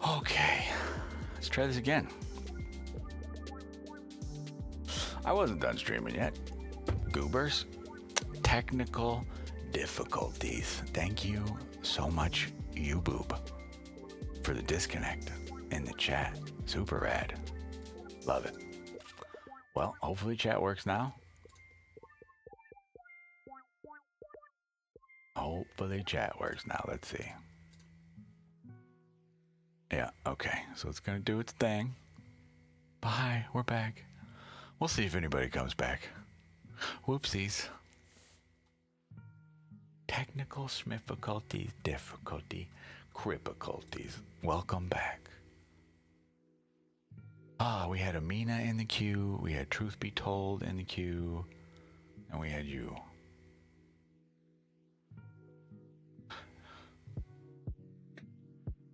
Okay, let's try this again. I wasn't done streaming yet. Goobers, technical difficulties. Thank you so much, you boob, for the disconnect in the chat. Super rad. Love it. Well, hopefully chat works now. Hopefully chat works now. Let's see. Yeah, okay. So it's going to do its thing. Bye, we're back. We'll see if anybody comes back. Whoopsies. Technical difficulty, cripiculties. Welcome back. We had Amina in the queue, we had Truth Be Told in the queue, and we had you.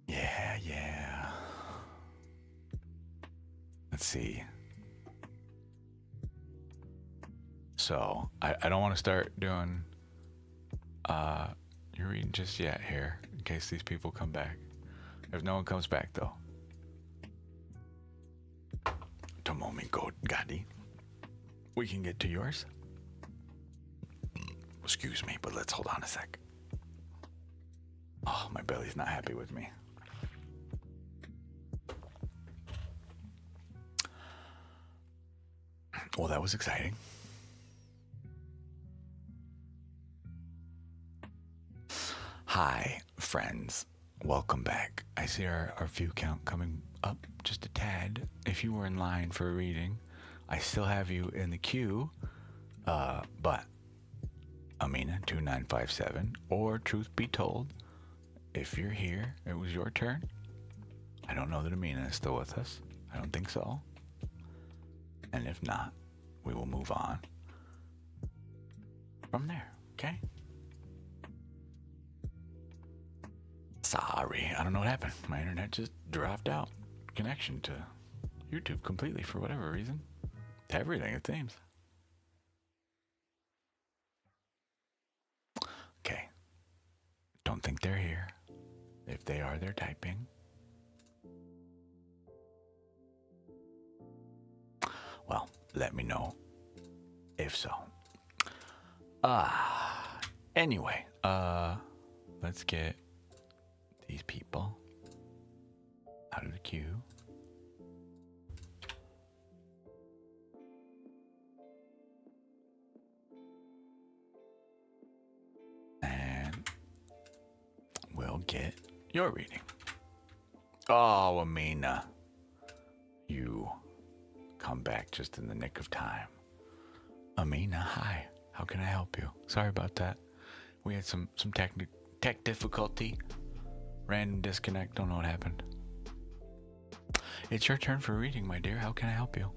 Yeah. Let's see. So, I don't want to start doing your reading just yet here, in case these people come back. If no one comes back, though. Tomomi Gadi. We can get to yours. Excuse me, but let's hold on a sec. Oh, my belly's not happy with me. Well, that was exciting. Hi, friends. Welcome back. I see our view count coming up just a tad. If you were in line for a reading, I still have you in the queue. But Amina 2957 or Truth Be Told, if you're here, it was your turn. I don't know that Amina is still with us. I don't think so. And if not, we will move on from there, okay? Sorry, I don't know what happened. My internet just dropped out. Connection to YouTube completely for whatever reason. To everything, it seems. Okay. Don't think they're here. If they are, they're typing. Well, let me know if so. Anyway, let's get these people out of the queue. And we'll get your reading. Oh, Amina. You come back just in the nick of time. Amina, hi. How can I help you? Sorry about that. We had some tech difficulty. Random disconnect. Don't know what happened. It's your turn for reading, my dear. How can I help you?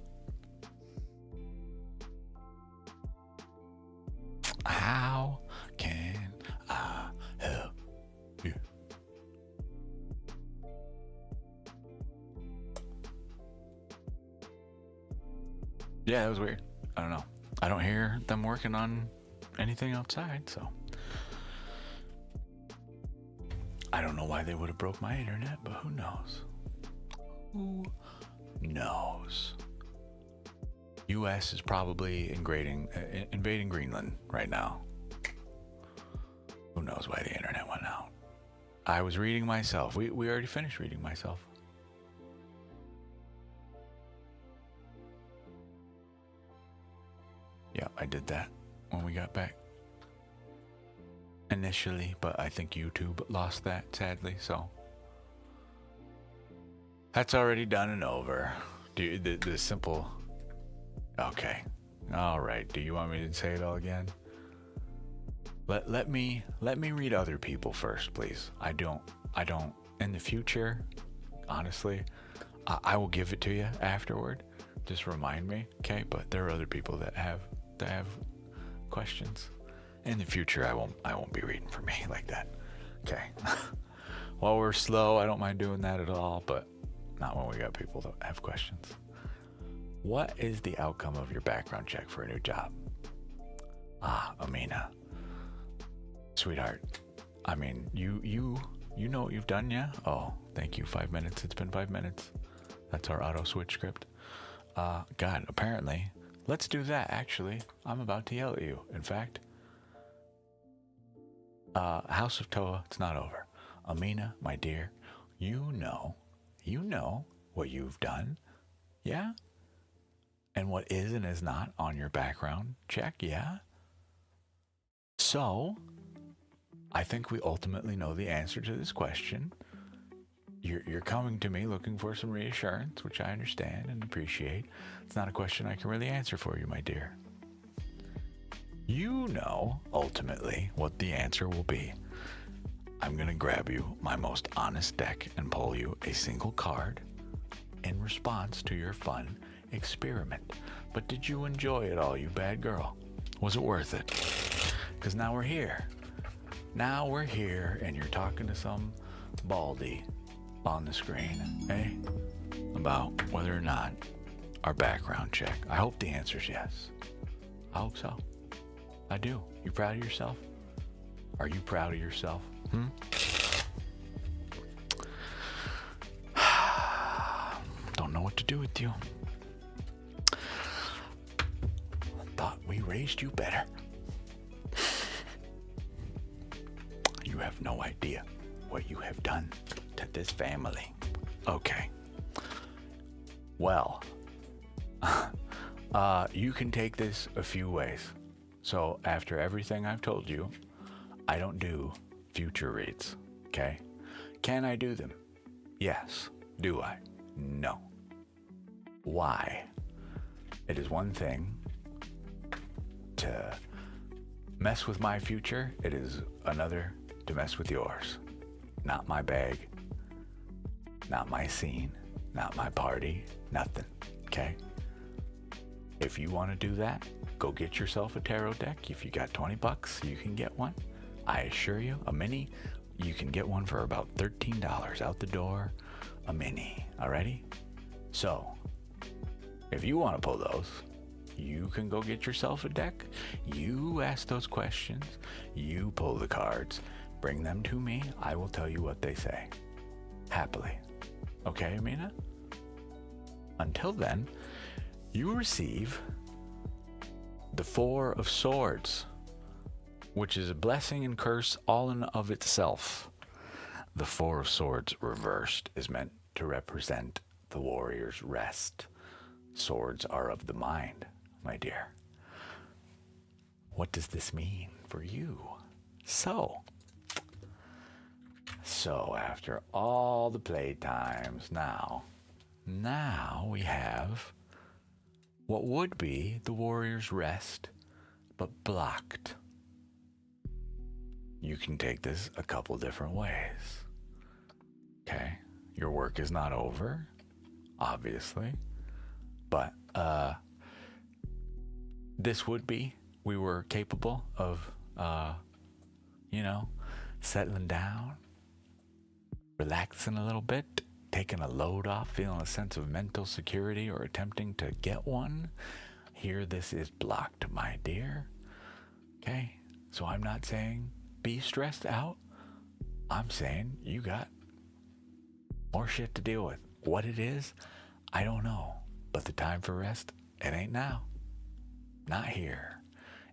How can I help you? Yeah, that was weird. I don't know. I don't hear them working on anything outside, so I don't know why they would have broke my internet, but who knows? Who knows? U.S. is probably invading Greenland right now. Who knows why the internet went out? I was reading myself. We already finished reading myself. Yeah, I did that when we got back initially, but I think YouTube lost that, sadly, so that's already done and over. The simple... Okay. All right. Do you want me to say it all again? Let me read other people first, please. I don't in the future, honestly, I will give it to you afterward. Just remind me, okay? But there are other people that have questions. In the future, I won't be reading for me like that. Okay. While we're slow, I don't mind doing that at all, but not when we got people that have questions. What is the outcome of your background check for a new job? Amina. Sweetheart. I mean, you You know what you've done, yeah? Oh, thank you. 5 minutes. It's been 5 minutes. That's our auto switch script. God, apparently. Let's do that, actually. I'm about to yell at you. In fact, House of Toa, it's not over. Amina, my dear, you know what you've done, yeah? And what is and is not on your background check, yeah? So, I think we ultimately know the answer to this question. You're coming to me looking for some reassurance, which I understand and appreciate. It's not a question I can really answer for you, my dear. You know, ultimately, what the answer will be. I'm going to grab you my most honest deck and pull you a single card in response to your fun experiment. But did you enjoy it all, you bad girl? Was it worth it? Because now we're here. Now we're here, and you're talking to some baldy on the screen, eh? About whether or not our background check. I hope the answer is yes. I hope so. I do. You proud of yourself? Are you proud of yourself? Don't know what to do with you. Thought we raised you better. You have no idea what you have done to this family. Okay. Well, you can take this a few ways. So after everything I've told you, I don't do future reads, okay? Can I do them? Yes. Do I? No. Why? It is one thing to mess with my future. It is another to mess with yours. Not my bag. Not my scene. Not my party. Nothing, okay? If you want to do that, go get yourself a tarot deck. If you got $20, you can get one. I assure you, a mini, you can get one for about $13 out the door. A mini, alrighty? So, if you want to pull those, you can go get yourself a deck. You ask those questions. You pull the cards. Bring them to me. I will tell you what they say. Happily. Okay, Amina? Until then, you receive the Four of Swords, which is a blessing and curse all in of itself. The Four of Swords reversed is meant to represent the warrior's rest. Swords are of the mind, my dear. What does this mean for you? So after all the playtimes, now we have what would be the warrior's rest, but blocked. You can take this a couple different ways. Okay, your work is not over, obviously, but this would be, we were capable of, settling down, relaxing a little bit, taking a load off, feeling a sense of mental security, or attempting to get one. Here, this is blocked, my dear. Okay, so I'm not saying be stressed out. I'm saying you got more shit to deal with. What it is, I don't know. But the time for rest, it ain't now. Not here,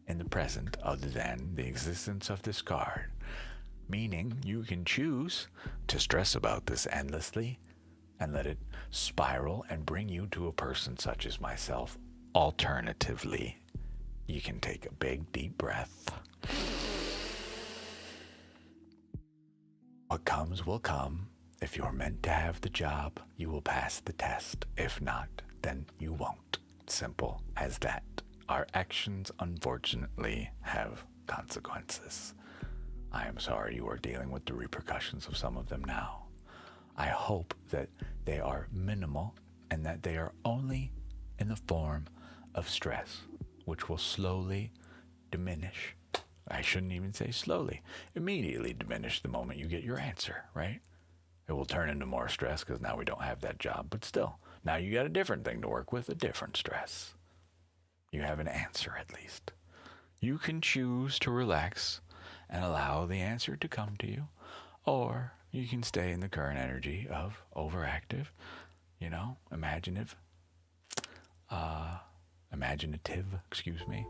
in the present, other than the existence of this card. Meaning you can choose to stress about this endlessly and let it spiral and bring you to a person such as myself. Alternatively, you can take a big, deep breath. What comes will come. If you're meant to have the job, you will pass the test. If not, then you won't. Simple as that. Our actions, unfortunately, have consequences. I am sorry you are dealing with the repercussions of some of them now. I hope that they are minimal and that they are only in the form of stress, which will slowly diminish. I shouldn't even say slowly. Immediately diminish the moment you get your answer, right? It will turn into more stress because now we don't have that job, but still, now you got a different thing to work with, a different stress. You have an answer at least. You can choose to relax and allow the answer to come to you, or you can stay in the current energy of overactive, imaginative, excuse me.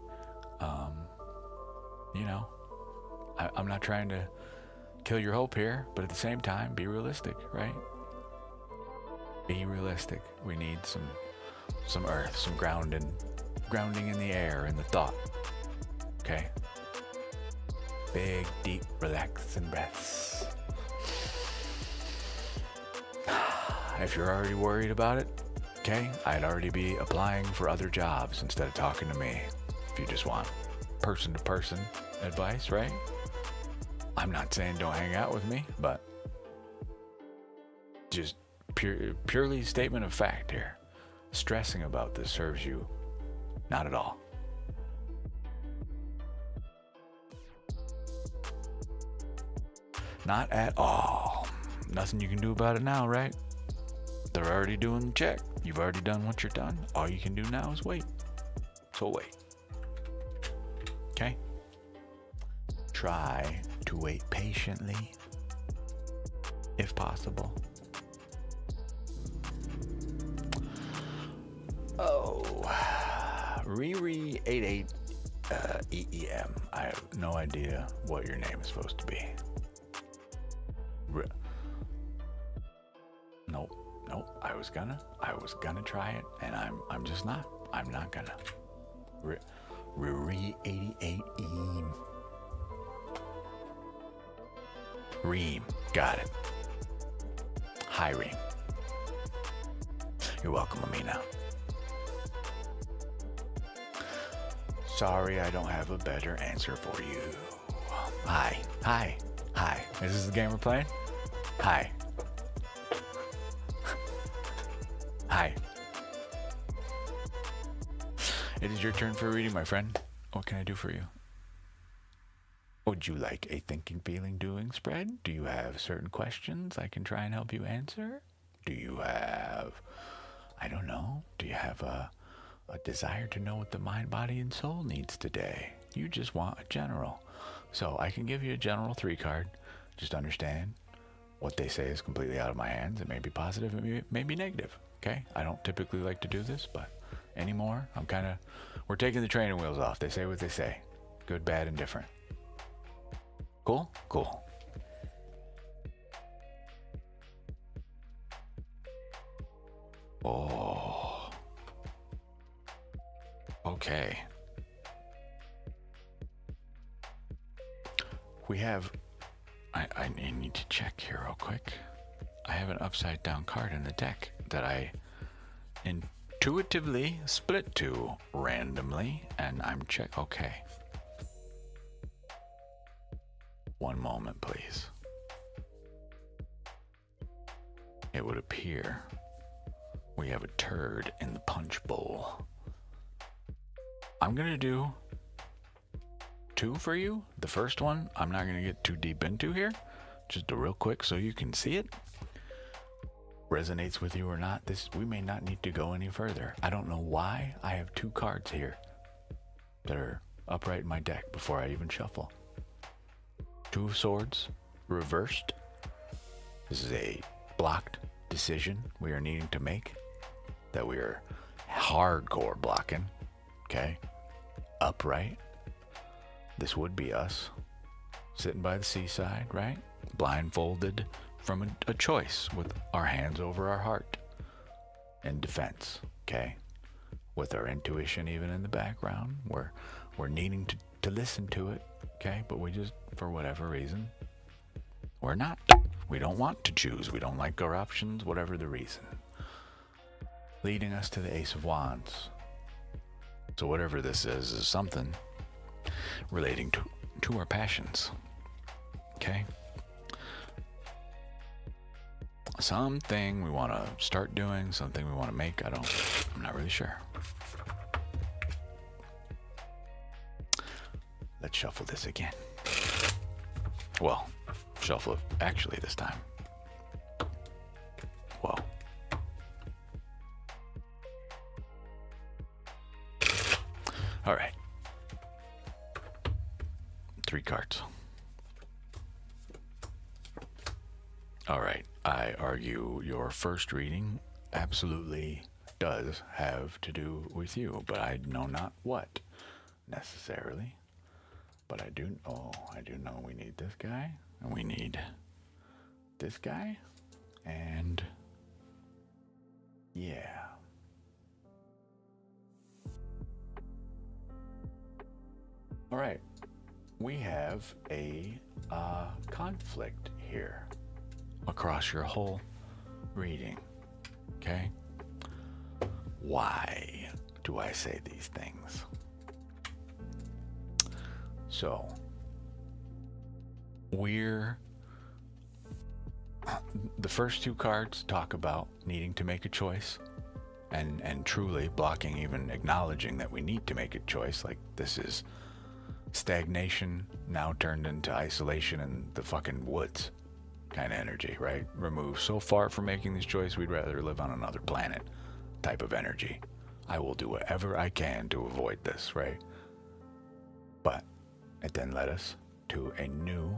I'm not trying to kill your hope here, but at the same time, be realistic, right? Be realistic. We need some earth, some grounding in the air, in the thought. Okay? Big, deep, relaxing breaths. If you're already worried about it, okay, I'd already be applying for other jobs instead of talking to me. If you just want person-to-person advice, right? I'm not saying don't hang out with me, but just purely statement of fact here. Stressing about this serves you not at all. Not at all. Nothing you can do about it now, right? They're already doing the check. You've already done what you're done. All you can do now is wait. So wait. Okay? Try to wait patiently, if possible. Oh, Riri88 EEM. I have no idea what your name is supposed to be. Nope. I was gonna try it, and I'm just not. I'm not gonna. Riri88 EEM. Reem, got it. Hi, Reem. You're welcome, Amina. Sorry, I don't have a better answer for you. Hi. Is this the game we're playing? Hi. Hi. It is your turn for a reading, my friend. What can I do for you? Would you like a thinking, feeling, doing spread? Do you have certain questions I can try and help you answer? Do you have, do you have a desire to know what the mind, body, and soul needs today? You just want a general. So I can give you a general 3 card. Just understand what they say is completely out of my hands. It may be positive, it may be negative. Okay? I don't typically like to do this, but anymore, we're taking the training wheels off. They say what they say. Good, bad, and different. Cool? Cool. Oh. Okay. We have... I need to check here real quick. I have an upside down card in the deck that I intuitively split to randomly, and I'm okay. One moment, please. It would appear we have a turd in the punch bowl. I'm gonna do 2 for you. The first one, I'm not gonna get too deep into here. Just a real quick so you can see it. Resonates with you or not, we may not need to go any further. I don't know why I have 2 cards here that are upright in my deck before I even shuffle. 2 of Swords, reversed. This is a blocked decision we are needing to make, that we are hardcore blocking. Okay? Upright. This would be us, sitting by the seaside, right? Blindfolded from a choice with our hands over our heart in defense. Okay? With our intuition even in the background. We're needing to listen to it. Okay? But we just, for whatever reason, we're not. We don't want to choose. We don't like our options, whatever the reason. Leading us to the Ace of Wands. So whatever this is something relating to our passions. Okay? Something we want to start doing, something we want to make. I'm not really sure. Let's shuffle this again. Well, shuffle it actually this time. Whoa. All right. 3 cards. All right. I argue your first reading absolutely does have to do with you, but I know not what necessarily. But I do know we need this guy, and we need this guy, and yeah. All right. We have a conflict here across your whole reading. Okay? Why do I say these things? So, the first two cards talk about needing to make a choice and truly blocking even acknowledging that we need to make a choice. Like, this is stagnation now turned into isolation in the fucking woods kind of energy, right? Removed so far from making this choice, we'd rather live on another planet type of energy. I will do whatever I can to avoid this, right? But it then led us to a new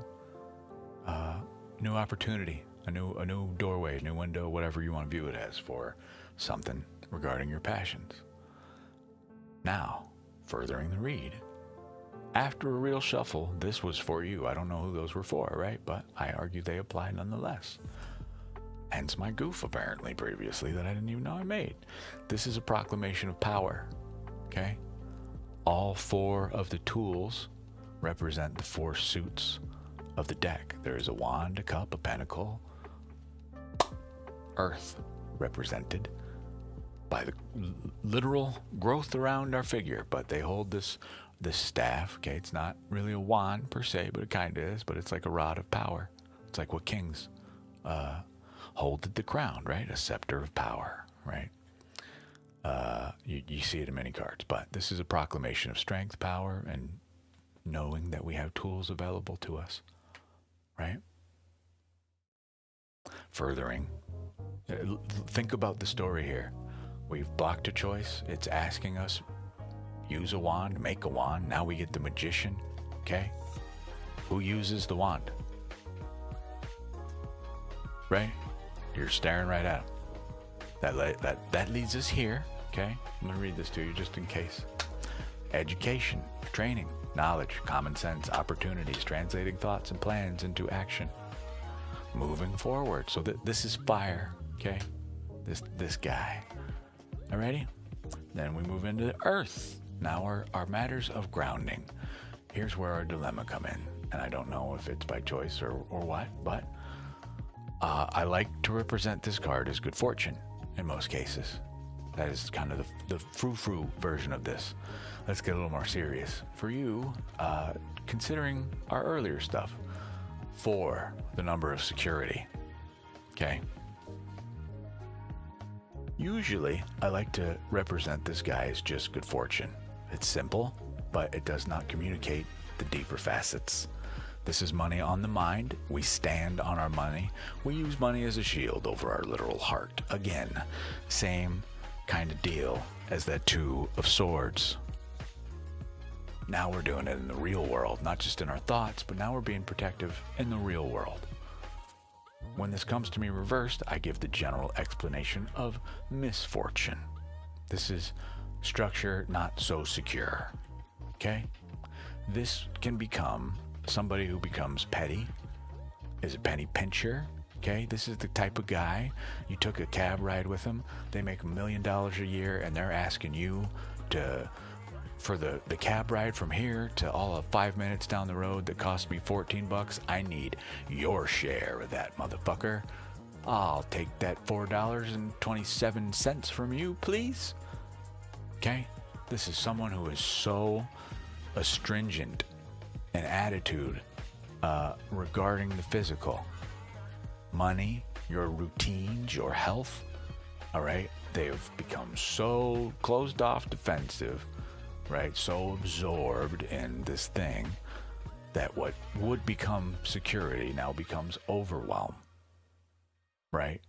opportunity, a new doorway, a new window, whatever you want to view it as, for something regarding your passions. Now, furthering the read, after a real shuffle, this was for you. I don't know who those were for, right? But I argue they apply nonetheless. Hence my goof, apparently, previously, that I didn't even know I made. This is a proclamation of power, okay? All four of the tools represent the four suits of the deck. There is a wand, a cup, a pentacle, earth represented by the literal growth around our figure, but they hold this staff, okay? It's not really a wand per se, but it kind of is, but it's like a rod of power. It's like what kings hold at the crown, right? A scepter of power, right? You see it in many cards, but this is a proclamation of strength, power, and knowing that we have tools available to us, right? Furthering, think about the story here. We've blocked a choice. It's asking us, use a wand, make a wand. Now we get the magician, okay? Who uses the wand? Right? You're staring right at him. That leads us here, okay? I'm gonna read this to you just in case. Education, training, knowledge, common sense, opportunities, translating thoughts and plans into action. Moving forward. So this is fire, okay? This guy. Alrighty? Then we move into the earth. Now our matters of grounding. Here's where our dilemma come in. And I don't know if it's by choice or what, but I like to represent this card as good fortune in most cases. That is kind of the frou-frou version of this. Let's get a little more serious. For you, considering our earlier stuff, 4, the number of security. Okay? Usually, I like to represent this guy as just good fortune. It's simple, but it does not communicate the deeper facets. This is money on the mind. We stand on our money. We use money as a shield over our literal heart. Again, same kind of deal as that 2 of swords. Now we're doing it in the real world, not just in our thoughts, but now we're being protective in the real world. When this comes to me reversed, I give the general explanation of misfortune. This is structure not so secure, okay? This can become somebody who becomes petty, is a penny pincher, okay? This is the type of guy, you took a cab ride with them, they make $1 million a year, and they're asking you for the cab ride from here to all of 5 minutes down the road that cost me $14. I need your share of that, motherfucker. I'll take that $4.27 from you, please. Okay? This is someone who is so astringent in attitude regarding the physical. Money, your routines, your health, all right? They've become so closed off, defensive, right? So absorbed in this thing that what would become security now becomes overwhelm, right?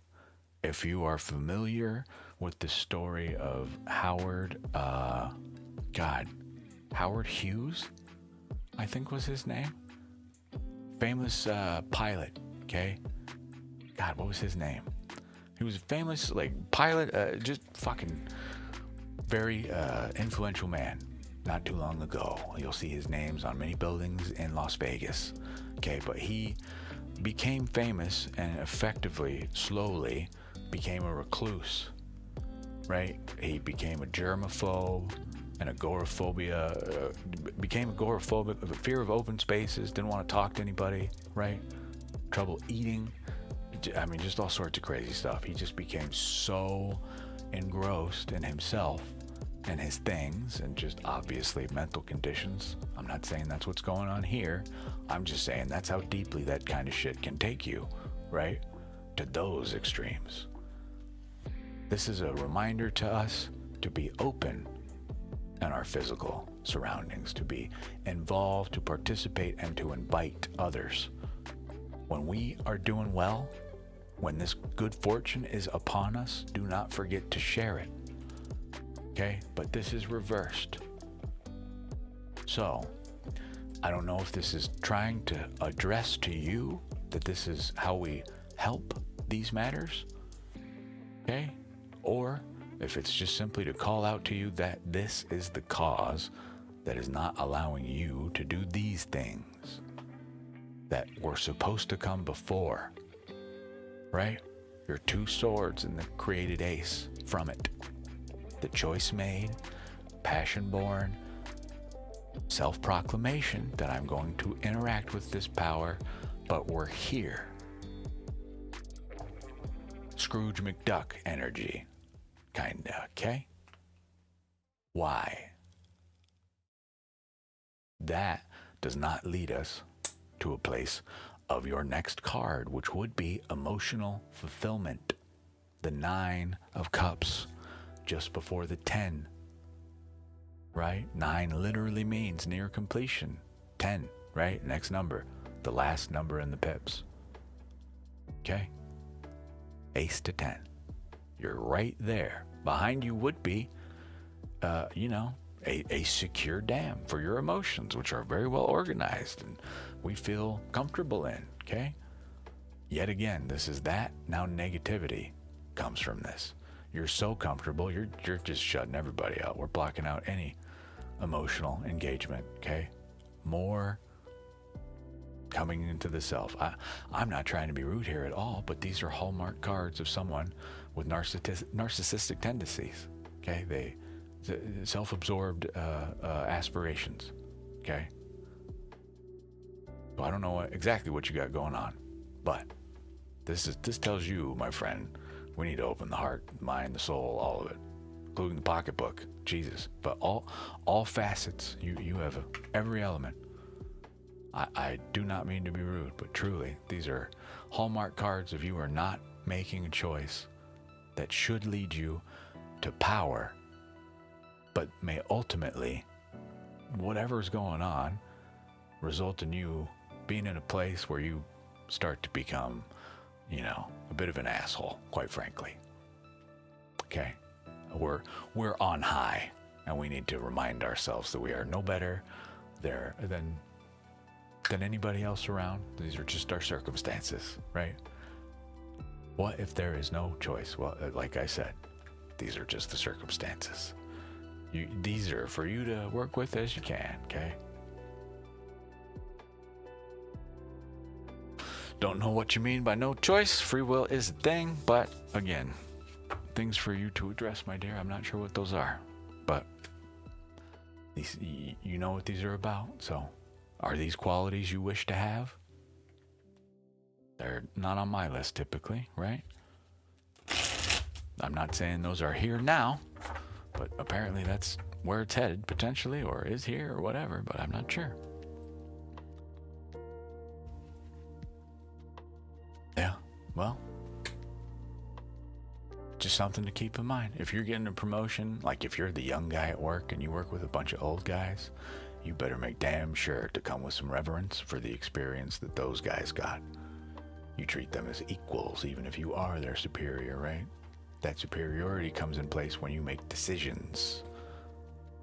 If you are familiar with the story of Howard Hughes, I think was his name. Famous pilot, okay? God, what was his name? He was a famous, like, pilot, just fucking very influential man. Not too long ago, you'll see his names on many buildings in Las Vegas. Okay, but he became famous and effectively, slowly, became a recluse, right? He became a germaphobe, an agoraphobia, became agoraphobic, fear of open spaces, didn't want to talk to anybody, right? Trouble eating. I mean, just all sorts of crazy stuff. He just became so engrossed in himself and his things, and just obviously mental conditions. I'm not saying that's what's going on here. I'm just saying that's how deeply that kind of shit can take you, right? To those extremes. This is a reminder to us to be open in our physical surroundings, to be involved, to participate, and to invite others. When we are doing well, when this good fortune is upon us, do not forget to share it. Okay? But this is reversed. So, I don't know if this is trying to address to you that this is how we help these matters. Okay? Or if it's just simply to call out to you that this is the cause that is not allowing you to do these things that were supposed to come before. Right? Your two swords and the created ace from it. The choice made, passion born, self-proclamation that I'm going to interact with this power, but we're here. Scrooge McDuck energy, kinda, okay? Why? That does not lead us to a place of your next card, which would be emotional fulfillment. The 9 of Cups, just before the 10, right? 9 literally means near completion. 10, right? Next number, the last number in the pips. Okay? Ace to 10. You're right there. Behind you would be, a secure dam for your emotions, which are very well organized and we feel comfortable in, okay? Yet again, this is that. Now negativity comes from this. You're so comfortable, you're just shutting everybody out. We're blocking out any emotional engagement, okay? More coming into the self. I'm not trying to be rude here at all, but these are hallmark cards of someone with narcissistic tendencies, okay? They self-absorbed aspirations, okay? So I don't know exactly what you got going on, but this tells you, my friend, we need to open the heart, mind, the soul, all of it, including the pocketbook, Jesus. But all facets, you have every element. I do not mean to be rude, but truly, these are hallmark cards of you are not making a choice that should lead you to power, but may ultimately, whatever's going on, result in you being in a place where you start to become, a bit of an asshole, quite frankly. Okay? We're on high, and we need to remind ourselves that we are no better there than anybody else around. These are just our circumstances, right? What if there is no choice? Well, like I said, these are just the circumstances. These are for you to work with as you can, okay? Don't know what you mean by no choice. Free will is a thing, but again, things for you to address, my dear. I'm not sure what those are, but these, you know what these are about. So, are these qualities you wish to have? They're not on my list typically, right? I'm not saying those are here now, but apparently that's where it's headed potentially, or is here or whatever, but I'm not sure. Yeah, well, just something to keep in mind. If you're getting a promotion, like if you're the young guy at work and you work with a bunch of old guys, you better make damn sure to come with some reverence for the experience that those guys got. You treat them as equals, even if you are their superior, right? That superiority comes in place when you make decisions,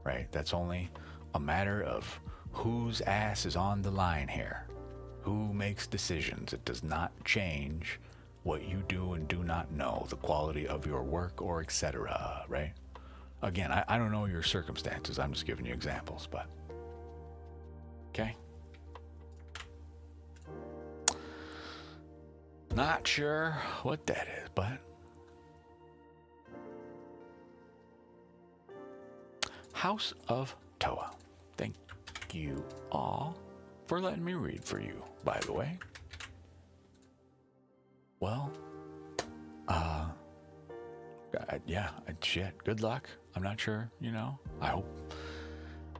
right? That's only a matter of whose ass is on the line here. Who makes decisions? It does not change what you do and do not know, the quality of your work, or etc., right? Again, I don't know your circumstances. I'm just giving you examples, but okay. Not sure what that is, but House of Toa. Thank you all for letting me read for you, by the way. Well, yeah, shit, good luck. I'm not sure, I hope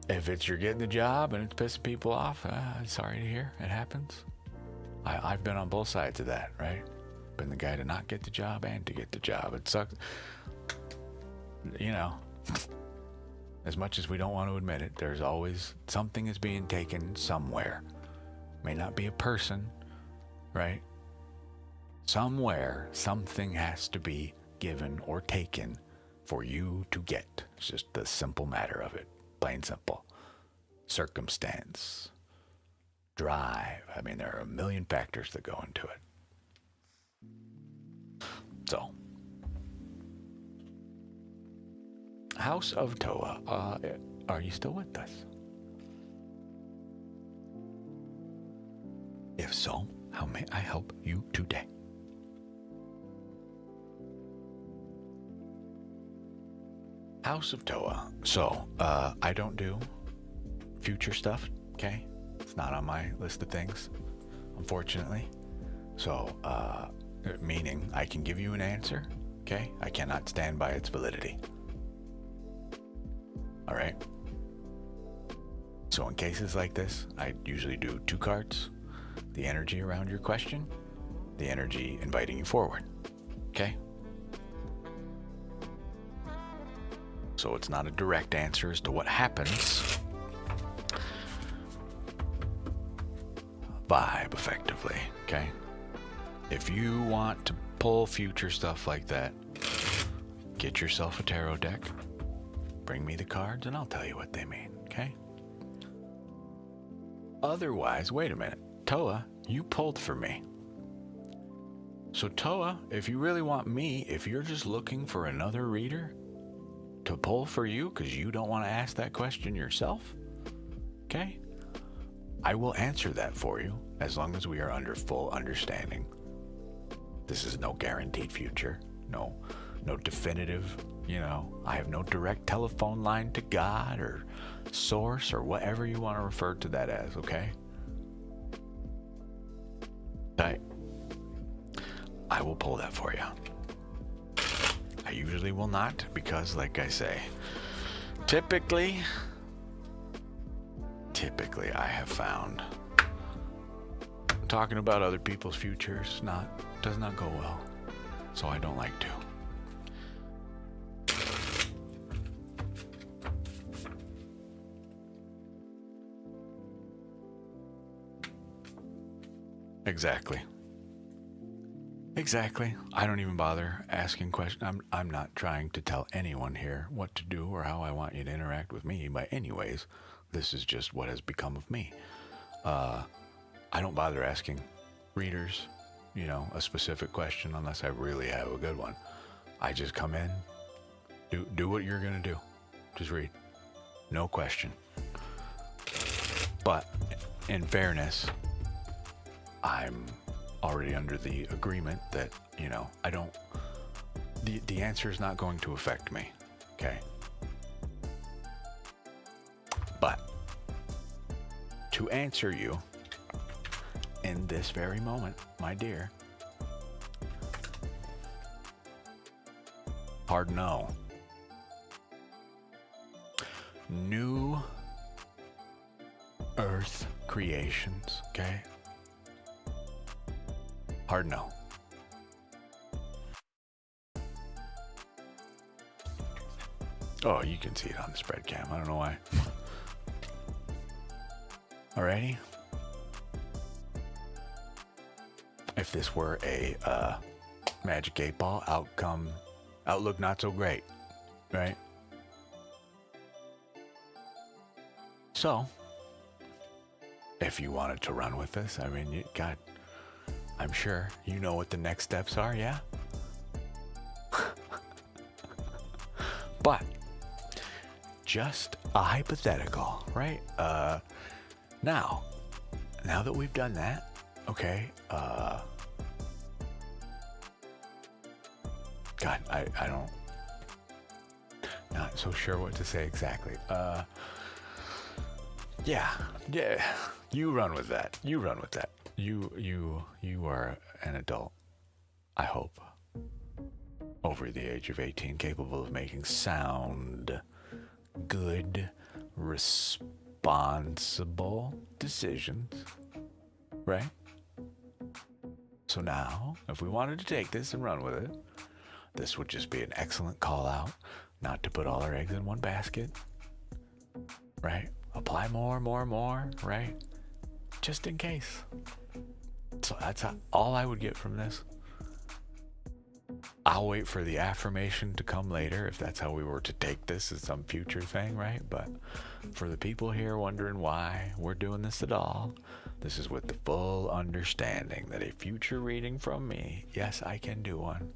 if you're getting the job and it's pissing people off, sorry to hear, it happens. I've been on both sides of that, right? Been the guy to not get the job and to get the job. It sucks. As much as we don't want to admit it, there's always something is being taken somewhere. May not be a person, right? Somewhere, something has to be given or taken for you to get. It's just the simple matter of it. Plain simple. Circumstance. Drive. I mean, there are a million factors that go into it. So, House of Toa, are you still with us? If so, how may I help you today? House of Toa. So, I don't do future stuff, okay? It's not on my list of things, unfortunately. So, meaning I can give you an answer, okay? I cannot stand by its validity. All right? So in cases like this, I usually do 2 cards. The energy around your question, the energy inviting you forward, okay? So it's not a direct answer as to what happens. Vibe, effectively, okay? If you want to pull future stuff like that, get yourself a tarot deck, bring me the cards, and I'll tell you what they mean, okay? Otherwise, wait a minute. Toa, you pulled for me. So Toa, if you really want me, if you're just looking for another reader to pull for you because you don't want to ask that question yourself, okay? I will answer that for you as long as we are under full understanding. This is no guaranteed future, no definitive, I have no direct telephone line to God or source or whatever you want to refer to that as, okay? I will pull that for you. I usually will not because, like I say, typically I have found talking about other people's futures does not go well, so I don't like to. Exactly. I don't even bother asking questions. I'm not trying to tell anyone here what to do or how I want you to interact with me. But anyways, this is just what has become of me. I don't bother asking readers, a specific question unless I really have a good one. I just come in, do what you're gonna do. Just read. No question. But in fairness, I'm already under the agreement that, I don't, the answer is not going to affect me, okay? But to answer you in this very moment, my dear, hard no. New Earth creations, okay? Hard no. Oh, you can see it on the spread cam. I don't know why. Alrighty. If this were a Magic 8 Ball outlook not so great, right? So, if you wanted to run with this, I mean, I'm sure you know what the next steps are, yeah? But just a hypothetical, right? Now that we've done that, okay, God, I don't, not so sure what to say exactly. Yeah, you run with that. You run with that. You are an adult, I hope, over the age of 18, capable of making sound, good, responsible decisions, right? So now, if we wanted to take this and run with it, this would just be an excellent call out not to put all our eggs in one basket, right? Apply more, right? Just in case. So that's all I would get from this. I'll wait for the affirmation to come later if that's how we were to take this as some future thing, right? But for the people here wondering why we're doing this at all, this is with the full understanding that a future reading from me, yes, I can do one.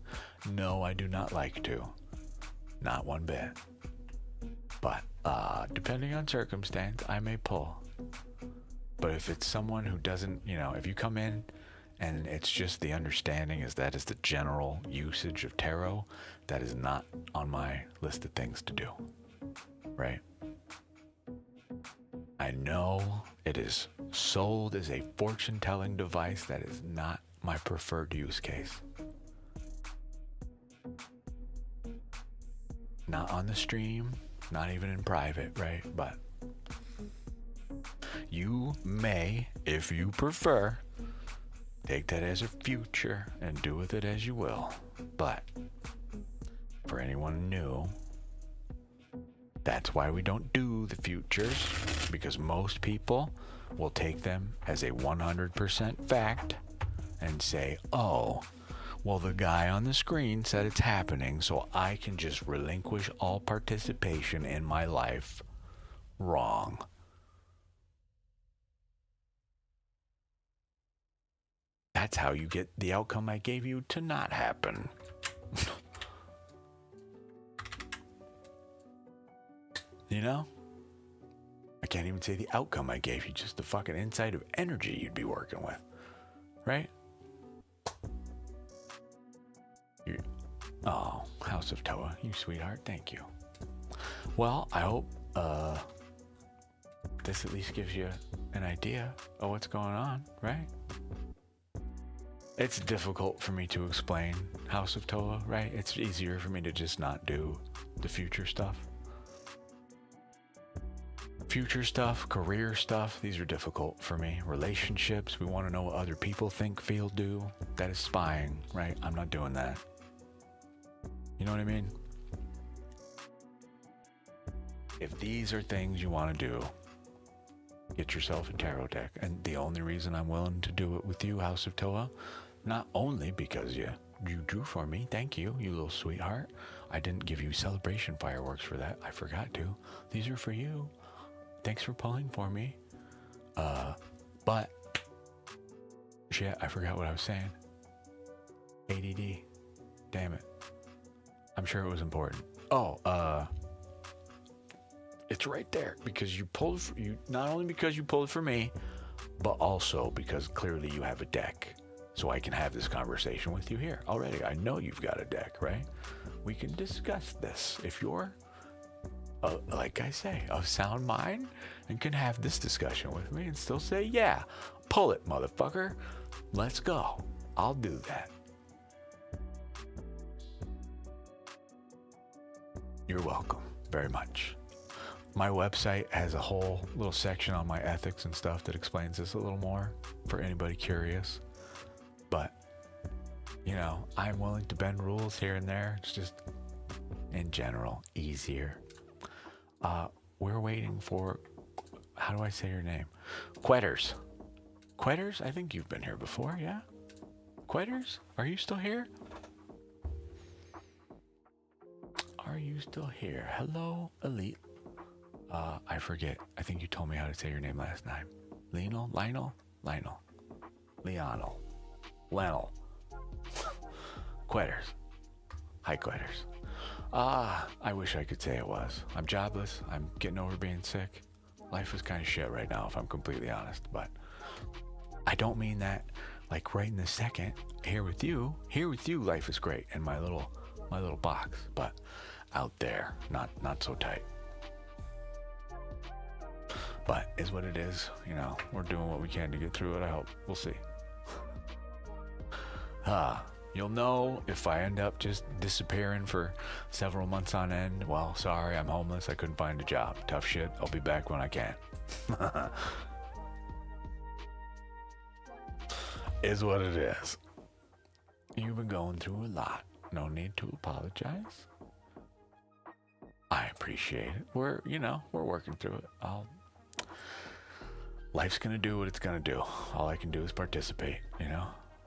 No, I do not like to. Not one bit. But depending on circumstance, I may pull. But if it's someone who doesn't, if you come in and it's just the understanding is that is the general usage of tarot, that is not on my list of things to do, right? I know it is sold as a fortune-telling device. That is not my preferred use case. Not on the stream, not even in private, right? But you may, if you prefer, take that as a future and do with it as you will. But for anyone new, that's why we don't do the futures, because most people will take them as a 100% fact and say, oh, well, the guy on the screen said it's happening, so I can just relinquish all participation in my life. Wrong. That's how you get the outcome I gave you to not happen. You know? I can't even say the outcome I gave you, just the fucking insight of energy you'd be working with. Right? Oh, House of Toa, you sweetheart, thank you. Well, I hope this at least gives you an idea of what's going on, right? It's difficult for me to explain House of Toa, right? It's easier for me to just not do the future stuff. Future stuff, career stuff, these are difficult for me. Relationships, we want to know what other people think, feel, do. That is spying, right? I'm not doing that. You know what I mean? If these are things you want to do, get yourself a tarot deck. And the only reason I'm willing to do it with you, House of Toa, not only because you drew for me, thank you, you little sweetheart. I didn't give you celebration fireworks for that. I forgot to. These are for you. Thanks for pulling for me. But shit, I forgot what I was saying. ADD. Damn it. I'm sure it was important. Oh, it's right there because you pulled for you, not only because you pulled for me, but also because clearly you have a deck. So I can have this conversation with you here already. I know you've got a deck, right? We can discuss this if you're, like I say, of sound mind and can have this discussion with me and still say, yeah, pull it, motherfucker. Let's go. I'll do that. You're welcome very much. My website has a whole little section on my ethics and stuff that explains this a little more for anybody curious. But, I'm willing to bend rules here and there. It's just, in general, easier. We're waiting for, how do I say your name? Quetters. Quetters? I think you've been here before, yeah? Quetters? Are you still here? Are you still here? Hello, Elite. I forget. I think you told me how to say your name last time. Lionel? Lennel. Quitters. Hi, quitters. I wish I could say it was. I'm jobless. I'm getting over being sick. Life is kind of shit right now, if I'm completely honest. But I don't mean that like right in this second. Here with you, life is great in my little box. But out there, not so tight. But is what it is. You know, we're doing what we can to get through it. I hope. We'll see. You'll know if I end up just disappearing for several months on end. Well, sorry, I'm homeless. I couldn't find a job. Tough shit. I'll be back when I can. Is what it is. You've been going through a lot. No need to apologize. I appreciate it. We're working through it. Life's gonna do what it's gonna do. All I can do is participate,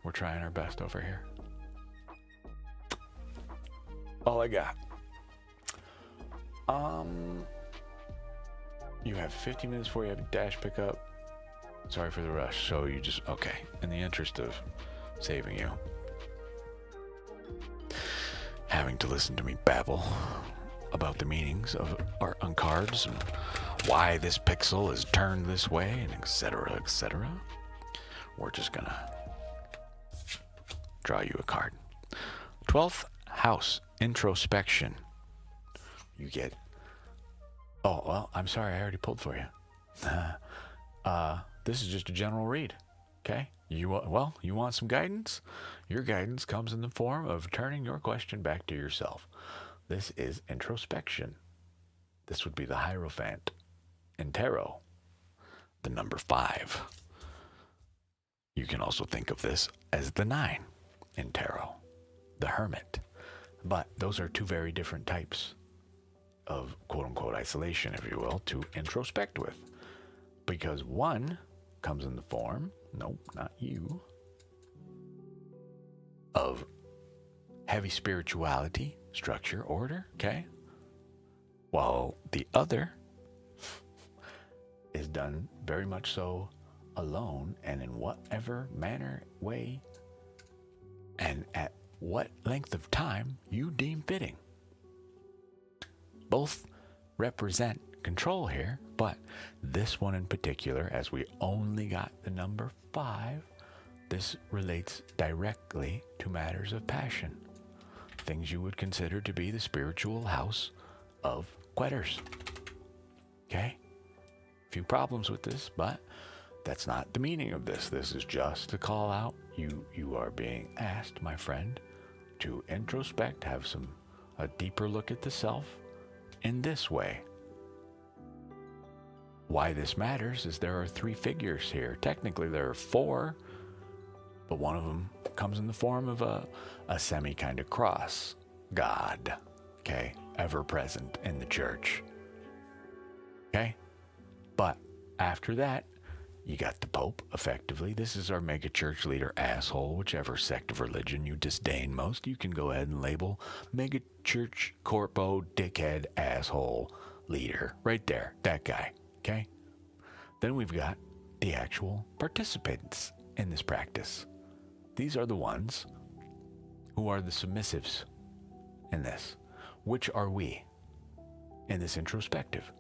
We're trying our best over here. All I got. You have 15 minutes before you have a dash pickup. Sorry for the rush. So you just, okay. In the interest of saving you having to listen to me babble about the meanings of art on cards and why this pixel is turned this way and etc., etc., we're just gonna draw you a card. 12th house, introspection. You get, oh, well, I'm sorry, I already pulled for you. This is just a general read, okay? You want some guidance? Your guidance comes in the form of turning your question back to yourself. This is introspection. This would be the Hierophant in tarot, the number 5. You can also think of this as the 9 in tarot, the Hermit. But those are two very different types of quote-unquote isolation, if you will, to introspect with. Because one comes in the form, nope, not you, of heavy spirituality, structure, order, okay? While the other is done very much so alone and in whatever manner, way, and at what length of time you deem fitting. Both represent control here, but this one in particular, as we only got the number 5, this relates directly to matters of passion, things you would consider to be the spiritual house of quitters. Okay? Few problems with this, but that's not the meaning of this. This is just to call out. You are being asked, my friend, to introspect, have a deeper look at the self in this way. Why this matters is there are 3 figures here. Technically there are 4, but one of them comes in the form of a semi kind of cross. God, okay, ever present in the church. Okay? But after that, you got the Pope, effectively. This is our mega church leader asshole, whichever sect of religion you disdain most. You can go ahead and label mega church corpo dickhead asshole leader. Right there, that guy, okay? Then we've got the actual participants in this practice. These are the ones who are the submissives in this. Which are we in this introspective,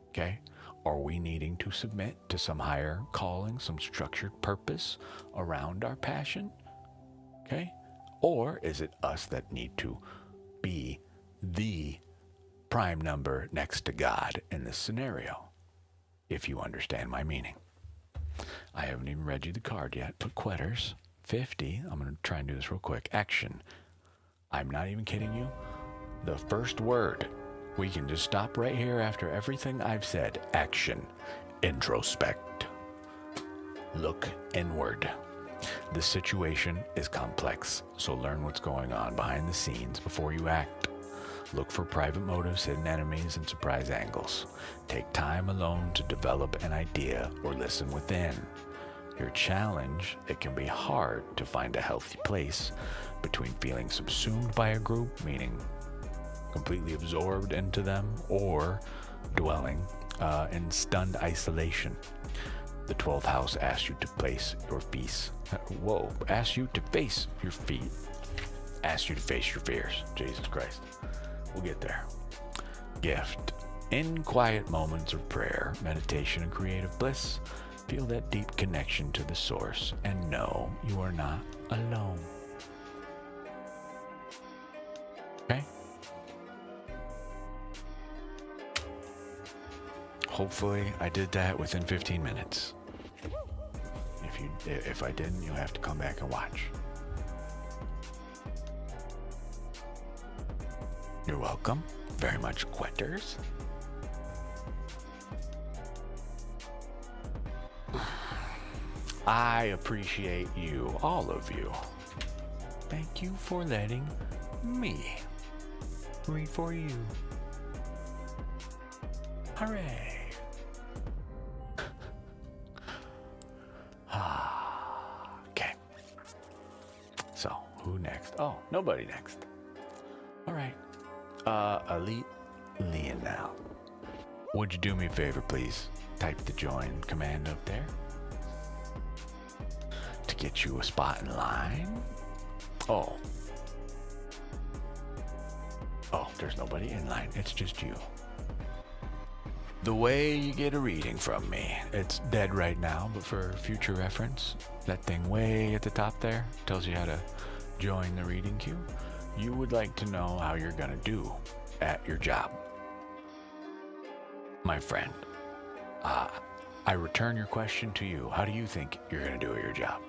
okay? Are we needing to submit to some higher calling, some structured purpose around our passion? Okay? Or is it us that need to be the prime number next to God in this scenario? If you understand my meaning. I haven't even read you the card yet, but quitters, 50, I'm going to try and do this real quick. Action. I'm not even kidding you. The first word, we can just stop right here after everything I've said. Action. Introspect. Look inward. The situation is complex, so learn what's going on behind the scenes before you act. Look for private motives, hidden enemies, and surprise angles. Take time alone to develop an idea or listen within. Your challenge, it can be hard to find a healthy place between feeling subsumed by a group, meaning completely absorbed into them, or dwelling in stunned isolation. The 12th house asks you to place your feet. Whoa, asks you to face your feet. Asks you to face your fears. Jesus Christ. We'll get there. Gift. In quiet moments of prayer, meditation, and creative bliss, feel that deep connection to the source and know you are not alone. Okay? Hopefully I did that within 15 minutes. If I didn't, you'll have to come back and watch. You're welcome. Very much, Quetters. I appreciate you, all of you. Thank you for letting me read for you. Hooray. Okay. So, who next? Oh, nobody next. All right. Elite Leonel. Would you do me a favor, please? Type the join command up there to get you a spot in line. Oh, there's nobody in line. It's just you. The way you get a reading from me, it's dead right now, but for future reference, that thing way at the top there tells you how to join the reading queue. You would like to know how you're gonna do at your job. My friend, I return your question to you. How do you think you're gonna do at your job?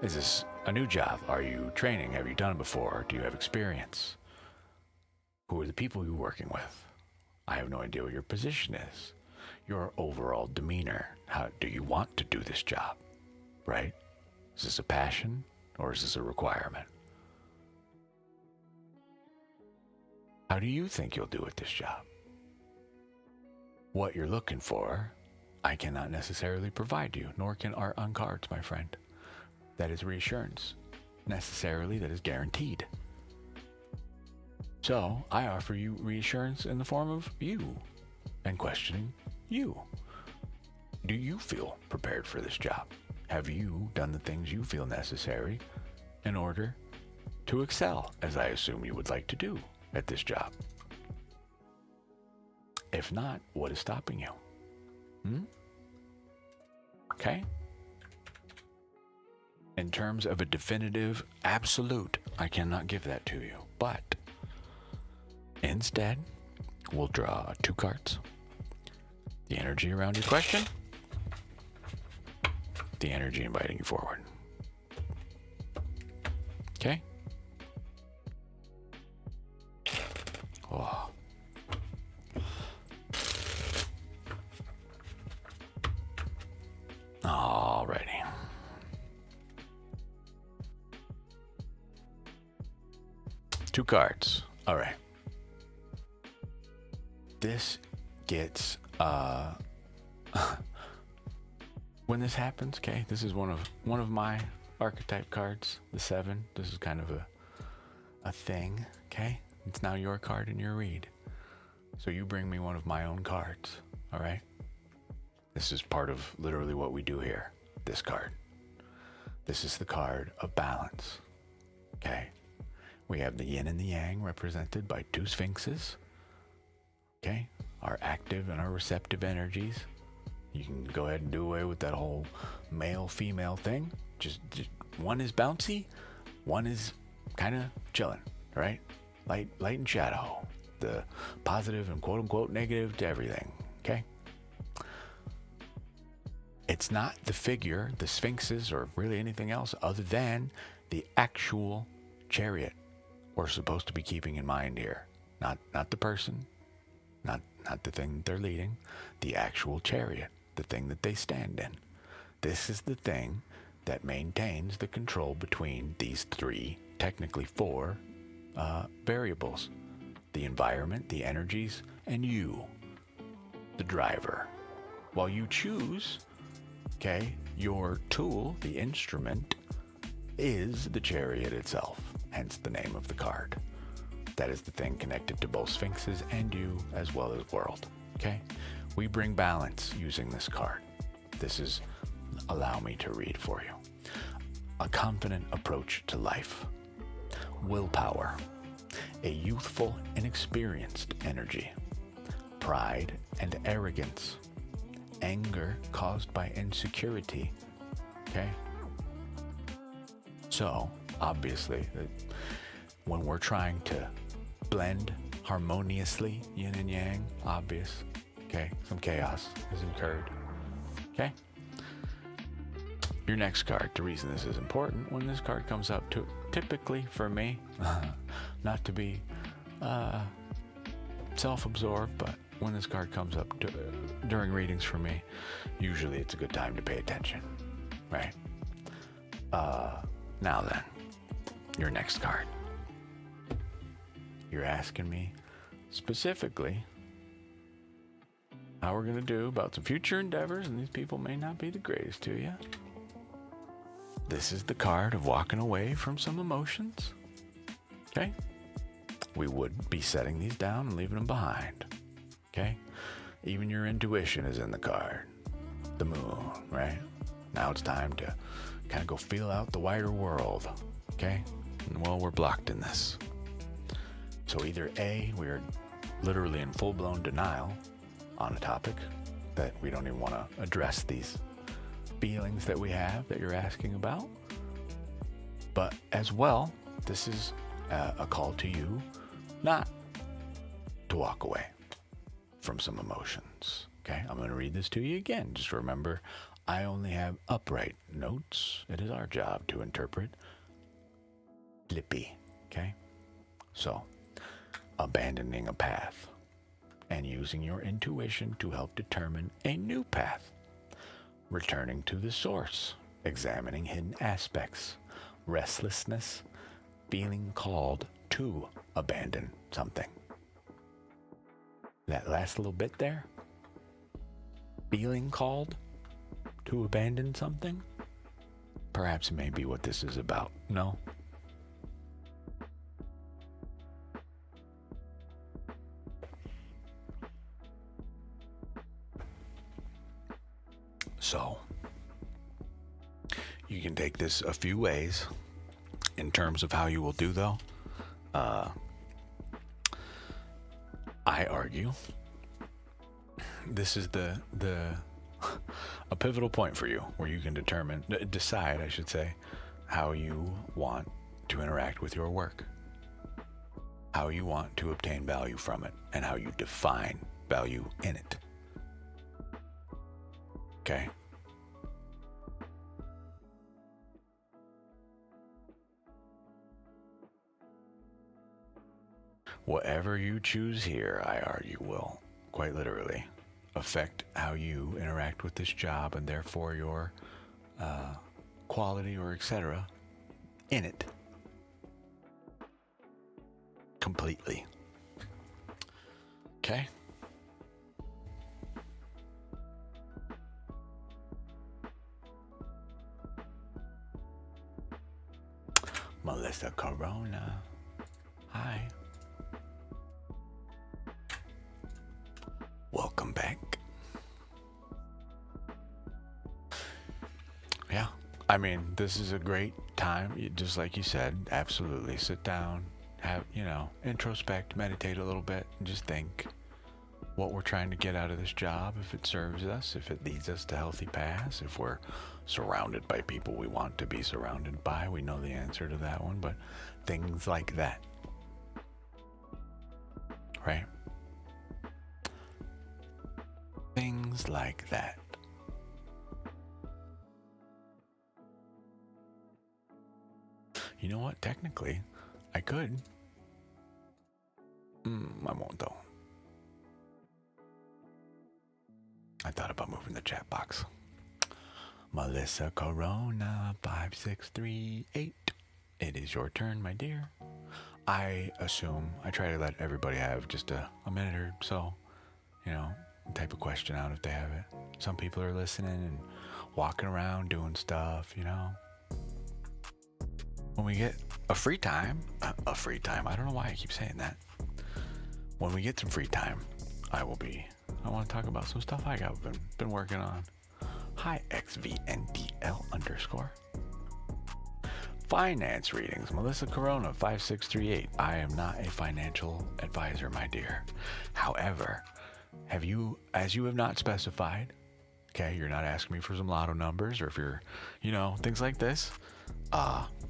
Is this a new job? Are you training? Have you done it before? Do you have experience? Who are the people you're working with? I have no idea what your position is. Your overall demeanor. How do you want to do this job? Right? Is this a passion or is this a requirement? How do you think you'll do at this job? What you're looking for, I cannot necessarily provide you, nor can art on cards, my friend. That is reassurance. Necessarily, that is guaranteed. So, I offer you reassurance in the form of you and questioning you. Do you feel prepared for this job? Have you done the things you feel necessary in order to excel, as I assume you would like to do at this job? If not, what is stopping you? Okay? In terms of a definitive absolute, I cannot give that to you. But instead, we'll draw 2 cards. The energy around your question. The energy inviting you forward. Okay? Oh. Alrighty. Two cards. All right. This gets when this happens, okay? This is one of my archetype cards, the 7. This is kind of a thing, okay? It's now your card in your read. So you bring me one of my own cards, all right? This is part of literally what we do here. This card. This is the card of balance. Okay? We have the yin and the yang represented by 2 sphinxes. Okay? Our active and our receptive energies. You can go ahead and do away with that whole male-female thing. Just one is bouncy, one is kind of chilling, right? Light and shadow. The positive and quote-unquote negative to everything. Okay? It's not the figure, the sphinxes, or really anything else other than the actual chariot we're supposed to be keeping in mind here. Not the person, not the thing that they're leading, the actual chariot, the thing that they stand in. This is the thing that maintains the control between these 3, technically 4, variables. The environment, the energies, and you, the driver. While you choose, okay, your tool, the instrument, is the chariot itself, hence the name of the card. That is the thing connected to both sphinxes and you, as well as world. Okay? We bring balance using this card. This is, allow me to read for you. A confident approach to life. Willpower. A youthful, inexperienced energy. Pride and arrogance. Anger caused by insecurity. Okay? So, obviously, when we're trying to blend harmoniously, yin and yang, obvious, okay, some chaos is incurred. Okay? Your next card, the reason this is important, when this card comes up, to typically for me, not to be self-absorbed, but when this card comes up during readings for me, usually it's a good time to pay attention, right? Now then, your next card. You're asking me specifically how we're going to do about some future endeavors, and these people may not be the greatest to you. This is the card of walking away from some emotions. Okay? We would be setting these down and leaving them behind. Okay? Even your intuition is in the card. The moon, right? Now it's time to kind of go feel out the wider world. Okay? And well, we're blocked in this. So either A, we're literally in full-blown denial on a topic that we don't even want to address these feelings that we have that you're asking about. But as well, this is a call to you not to walk away from some emotions. Okay, I'm going to read this to you again. Just remember, I only have upright notes. It is our job to interpret flippy. Okay, so abandoning a path and using your intuition to help determine a new path. Returning to the source, examining hidden aspects, restlessness, feeling called to abandon something. That last little bit there, feeling called to abandon something, perhaps it may be what this is about. No? So, you can take this a few ways in terms of how you will do, though. I argue this is a pivotal point for you where you can decide, I should say, how you want to interact with your work, how you want to obtain value from it, and how you define value in it. Okay? Whatever you choose here, I argue, will, quite literally, affect how you interact with this job and therefore your quality or etc. in it. Completely. Okay? Melissa Corona. Hi. Welcome back. Yeah, I mean, this is a great time. Just like you said, absolutely. Sit down, have, introspect, meditate a little bit, and just think what we're trying to get out of this job, if it serves us, if it leads us to healthy paths, if we're surrounded by people we want to be surrounded by. We know the answer to that one, but things like that. Right? Things like that. You know what? Technically, I could. I won't though. I thought about moving the chat box. Melissa Corona 5638. It is your turn, my dear. I assume I try to let everybody have just a minute or so, type of question out if they have it. Some people are listening and walking around doing stuff, When we get a free time, I don't know why I keep saying that. When we get some free time, I will be I want to talk about some stuff I got been working on. Hi, XVNDL _ Finance readings. Melissa Corona, 5638. I am not a financial advisor, my dear. However, as you have not specified, okay, you're not asking me for some lotto numbers, or if you're, things like this.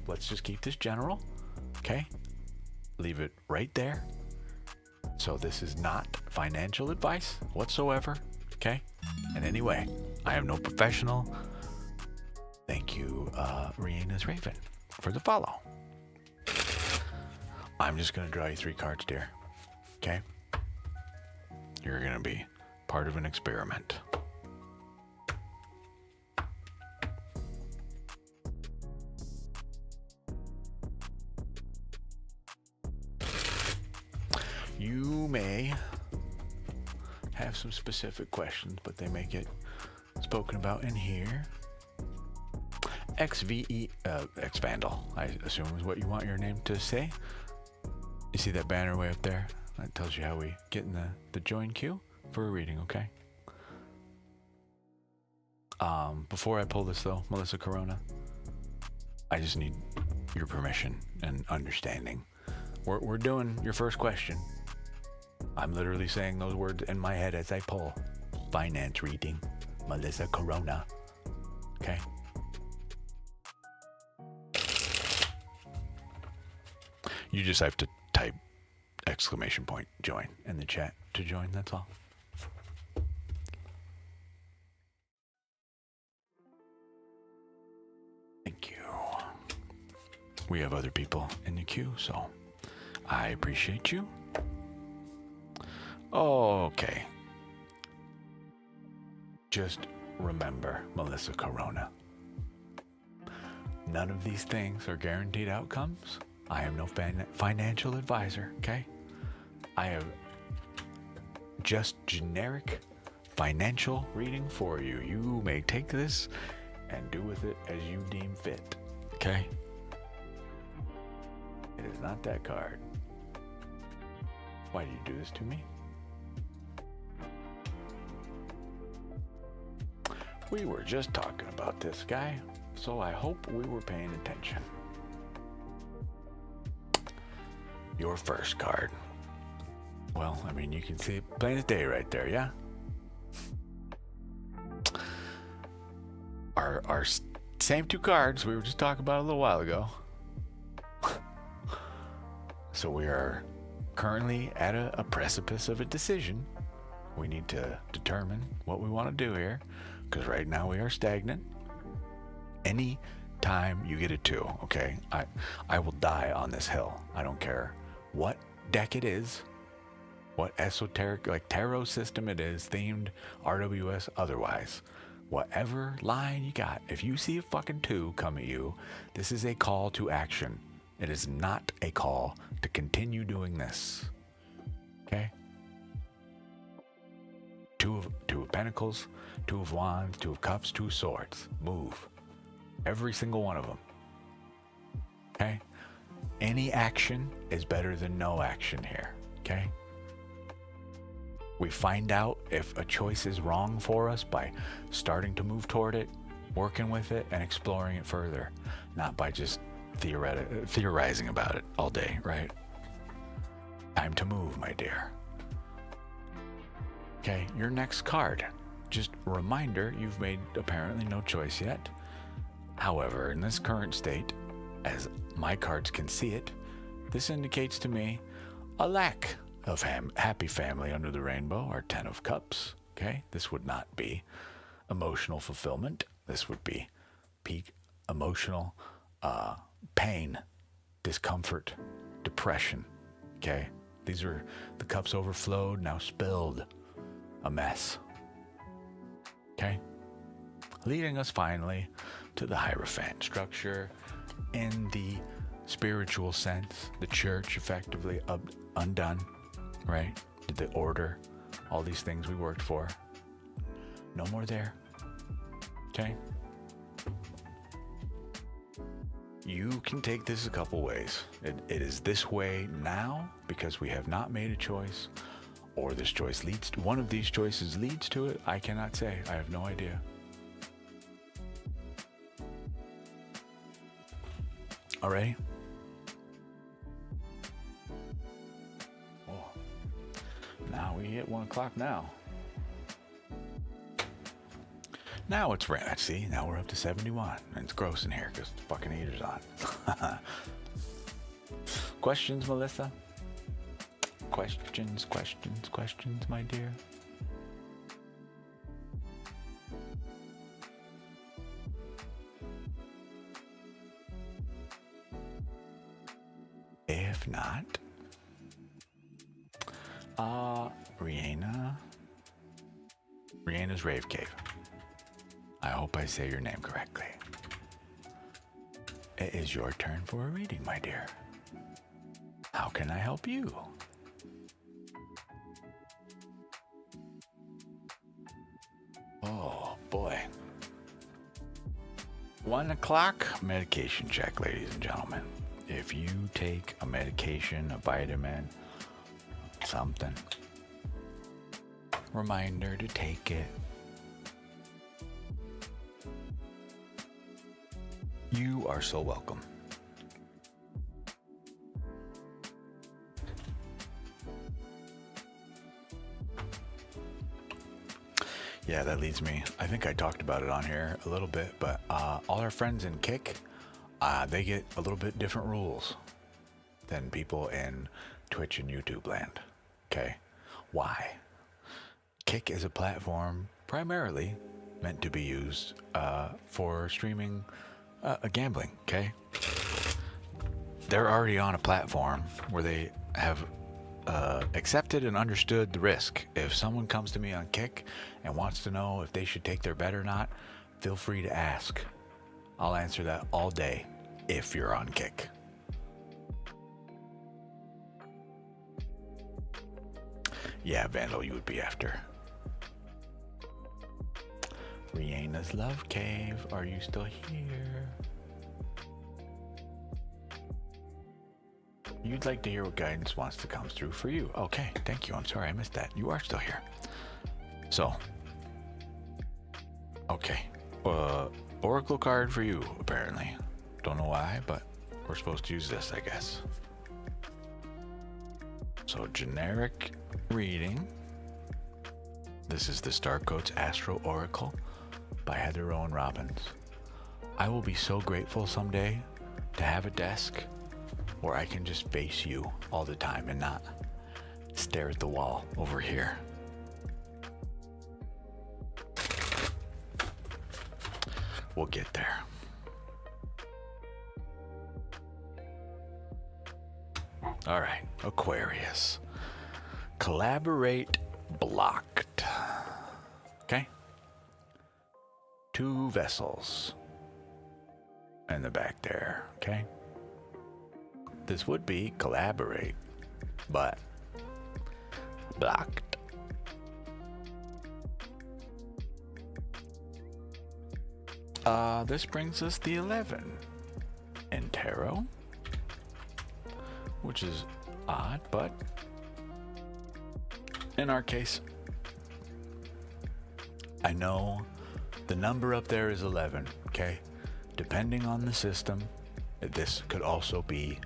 Let's just keep this general, okay? Leave it right there. So this is not financial advice whatsoever, okay? In any way, I am no professional. Thank you, Rihanna's Raven, for the follow. I'm just going to draw you 3 cards, dear, okay? You're going to be part of an experiment. You may have some specific questions, but they may get spoken about in here. X-Vandal, I assume is what you want your name to say. You see that banner way up there? That tells you how we get in the join queue for a reading, okay? Before I pull this though, Melissa Corona, I just need your permission and understanding. We're doing your first question. I'm literally saying those words in my head as I pull. Finance reading, Melissa Corona. Okay? You just have to type !join in the chat to join, that's all. Thank you. We have other people in the queue, so I appreciate you. Okay. Just remember, Melissa Corona, none of these things are guaranteed outcomes. I am no financial advisor, okay? I have just generic financial reading for you. You may take this and do with it as you deem fit, okay? It is not that card. Why do you do this to me? We were just talking about this guy, so I hope we were paying attention. Your first card. Well, I mean, you can see it plain as day right there, yeah? Our same 2 cards we were just talking about a little while ago. So we are currently at a precipice of a decision. We need to determine what we want to do here, because right now we are stagnant. Any time you get a 2, okay, I will die on this hill. I don't care what deck it is, what esoteric, like tarot system it is, themed, RWS, otherwise. Whatever line you got, if you see a fucking 2 come at you, this is a call to action. It is not a call to continue doing this. Okay? 2 of Pentacles, 2 of Wands, 2 of Cups, 2 Swords. Move. Every single one of them. Okay? Any action is better than no action here. Okay? We find out if a choice is wrong for us by starting to move toward it, working with it, and exploring it further. Not by just theorizing about it all day, right? Time to move, my dear. Okay, your next card. Just a reminder, you've made apparently no choice yet. However, in this current state, as my cards can see it, this indicates to me a lack of happy family under the rainbow, or 10 of Cups. Okay, this would not be emotional fulfillment. This would be peak emotional pain, discomfort, depression. Okay, these are the cups overflowed, now spilled. A mess. Okay, leading us finally to the Hierophant structure. In the spiritual sense, the church effectively undone, right? The order, all these things we worked for, no more there. Okay, you can take this a couple ways. It is this way now because we have not made a choice, Or this choice leads to, one of these choices leads to it. I cannot say. I have no idea. Alrighty. Oh. Now we hit 1 o'clock now. Now it's right. See, now we're up to 71. And it's gross in here because the fucking heater's on. Questions, Melissa? Questions, my dear. If not, Rihanna's Rave Cave. I hope I say your name correctly. It is your turn for a reading, my dear. How can I help you? Oh boy. 1 o'clock medication check, ladies and gentlemen. If you take a medication, a vitamin, something, reminder to take it. You are so welcome. Yeah, that leads me. I think I talked about it on here a little bit, but all our friends in Kick, they get a little bit different rules than people in Twitch and YouTube land. Okay? Why? Kick is a platform primarily meant to be used for streaming gambling. Okay? They're already on a platform where they have accepted and understood the risk. If someone comes to me on Kick and wants to know if they should take their bet or not, feel free to ask. I'll answer that all day if you're on Kick. Yeah, Vandal, you would be after. Rihanna's Love Cave, are you still here? You'd like to hear what guidance wants to come through for you. Okay, thank you. I'm sorry I missed that. You are still here. So, okay. Oracle card for you, apparently. Don't know why, but we're supposed to use this, I guess. So, generic reading. This is the Starcoats Astro Oracle by Heather Rowan Robbins. I will be so grateful someday to have a desk where I can just face you all the time and not stare at the wall over here. We'll get there. All right, Aquarius. Collaborate blocked. Okay? 2 vessels in the back there, okay? This would be collaborate, but blocked. This brings us the 11 in tarot, which is odd, but in our case, I know the number up there is 11, okay? Depending on the system, this could also be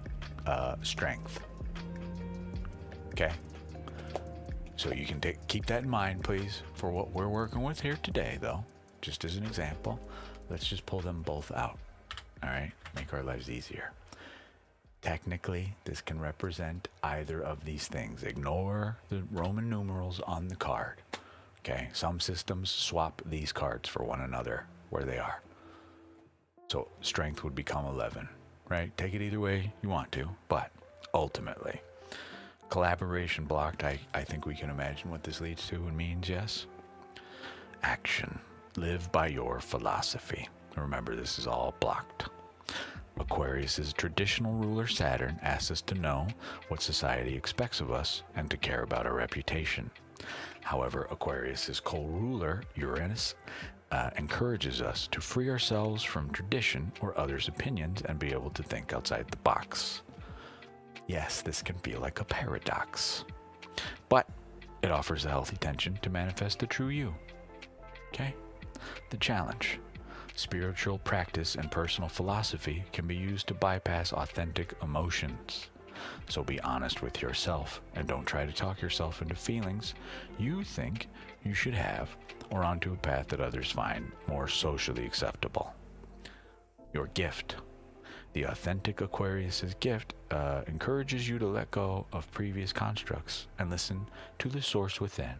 strength. Okay, so you can keep that in mind, please, for what we're working with here today, though. Just as an example, let's just pull them both out. All right, make our lives easier. Technically, this can represent either of these things. Ignore the Roman numerals on the card. Okay, some systems swap these cards for one another where they are. So strength would become 11. Right? Take it either way you want to, but ultimately, collaboration blocked, I think we can imagine what this leads to and means, yes? Action. Live by your philosophy. Remember, this is all blocked. Aquarius's traditional ruler Saturn asks us to know what society expects of us and to care about our reputation. However, Aquarius's co-ruler Uranus encourages us to free ourselves from tradition or others' opinions and be able to think outside the box. Yes, this can feel like a paradox, but it It offers a healthy tension to manifest the true you. Okay? The challenge. Spiritual practice and personal philosophy can be used to bypass authentic emotions. So be honest with yourself and don't try to talk yourself into feelings you think you should have or onto a path that others find more socially acceptable. Your gift. The authentic Aquarius's gift encourages you to let go of previous constructs and listen to the source within.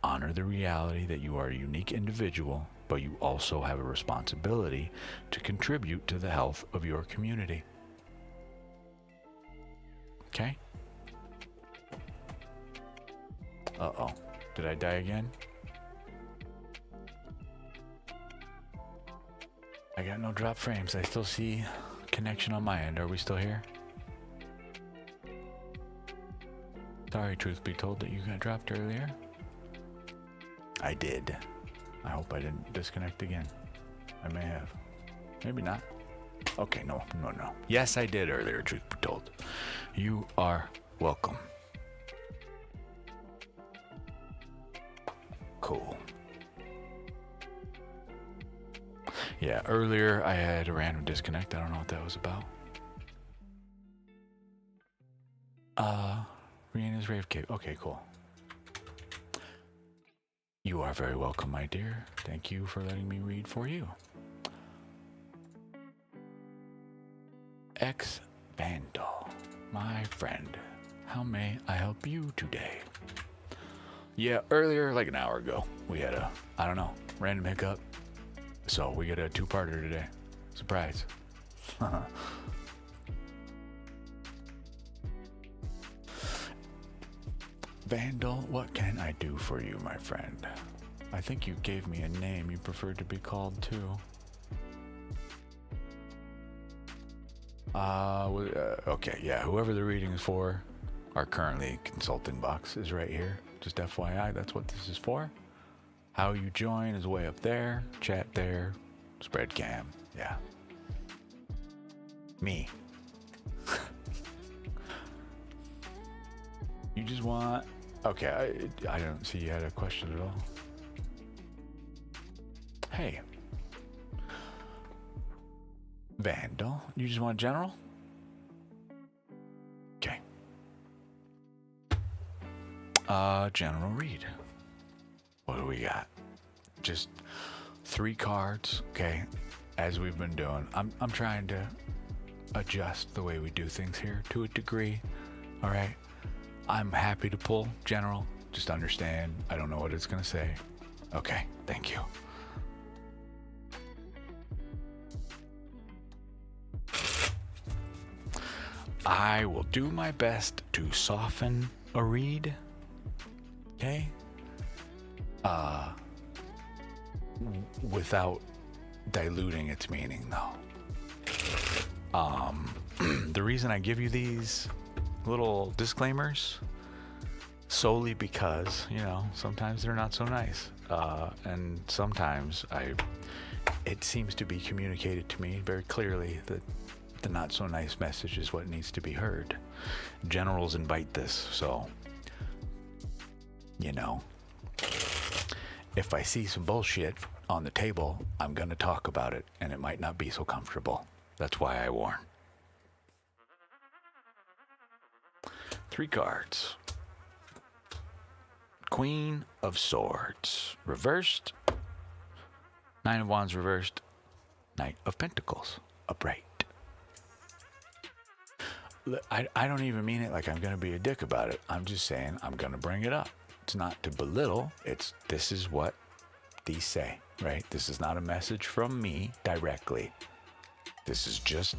Honor the reality that you are a unique individual, but you also have a responsibility to contribute to the health of your community. Okay? Uh-oh. Did I die again? I got no drop frames. I still see connection on my end. Are we still here? Sorry, truth be told, that you got dropped earlier. I did. I hope I didn't disconnect again. I may have. Maybe not. Okay, no. Yes, I did earlier, truth be told. You are welcome. Cool. Yeah, earlier I had a random disconnect. I don't know what that was about. Riena's Rave Cave. Okay, cool. You are very welcome, my dear. Thank you for letting me read for you. Ex Vandal, my friend, how may I help you today? Yeah, earlier, like an hour ago, we had a, I don't know, random hiccup. So we get a two-parter today. Surprise. Vandal, what can I do for you, my friend? I think you gave me a name you preferred to be called too. Okay, yeah, whoever the reading is for, our currently consulting box is right here. Just FYI, that's what this is for. How you join is way up there. Chat there. Spread cam. Yeah. Me. You just want... Okay, I don't see you had a question at all. Hey. Vandal, you just want general? Okay. General read. What do we got? Just 3 cards, okay? As we've been doing. I'm trying to adjust the way we do things here to a degree. All right? I'm happy to pull general. Just understand, I don't know what it's gonna say. Okay, thank you. I will do my best to soften a read. Okay? Without diluting its meaning, though. The reason I give you these little disclaimers solely because, you know, sometimes they're not so nice. And sometimes it seems to be communicated to me very clearly that the not so nice message is what needs to be heard. Generals invite this, so, you know, if I see some bullshit on the table, I'm gonna talk about it, and it might not be so comfortable. That's why I warn. 3 cards. Queen of Swords reversed, 9 of Wands reversed, Knight of Pentacles upright. I don't even mean it like I'm gonna be a dick about it. I'm just saying I'm gonna bring it up. It's not to belittle, this is what these say, right? This is not a message from me directly. This is just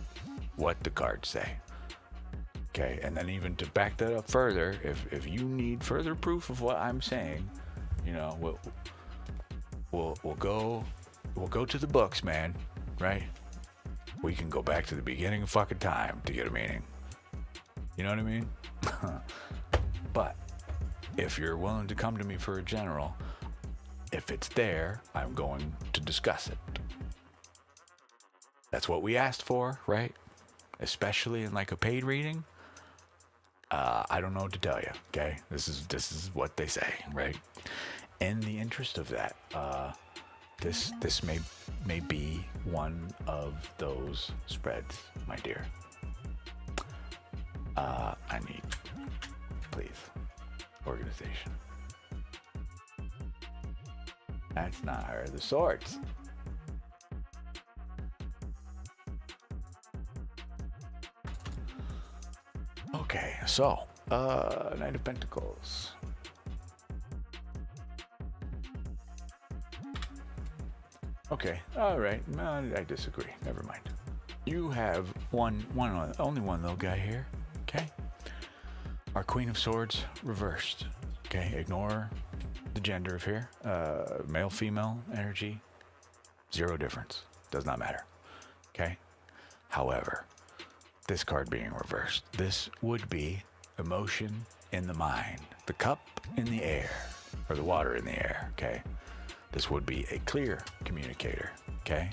what the cards say. Okay, and then even to back that up further, if you need further proof of what I'm saying, you know, we'll go to the books, man, right? We can go back to the beginning of fucking time to get a meaning. You know what I mean? But if you're willing to come to me for a general, if it's there, I'm going to discuss it. That's what we asked for, right? Especially in like a paid reading. I don't know what to tell you. Okay, this is what they say, right? In the interest of that, this may be one of those spreads, my dear. I need, please, organization. That's not her. The swords. Okay, so, Knight of Pentacles. Okay, all right. I disagree. Never mind. You have only one little guy here. Okay. Our Queen of Swords reversed. Okay, ignore the gender of here. Male, female energy, zero difference. Does not matter. Okay. However, this card being reversed, this would be emotion in the mind, the cup in the air, or the water in the air. Okay. This would be a clear communicator, okay?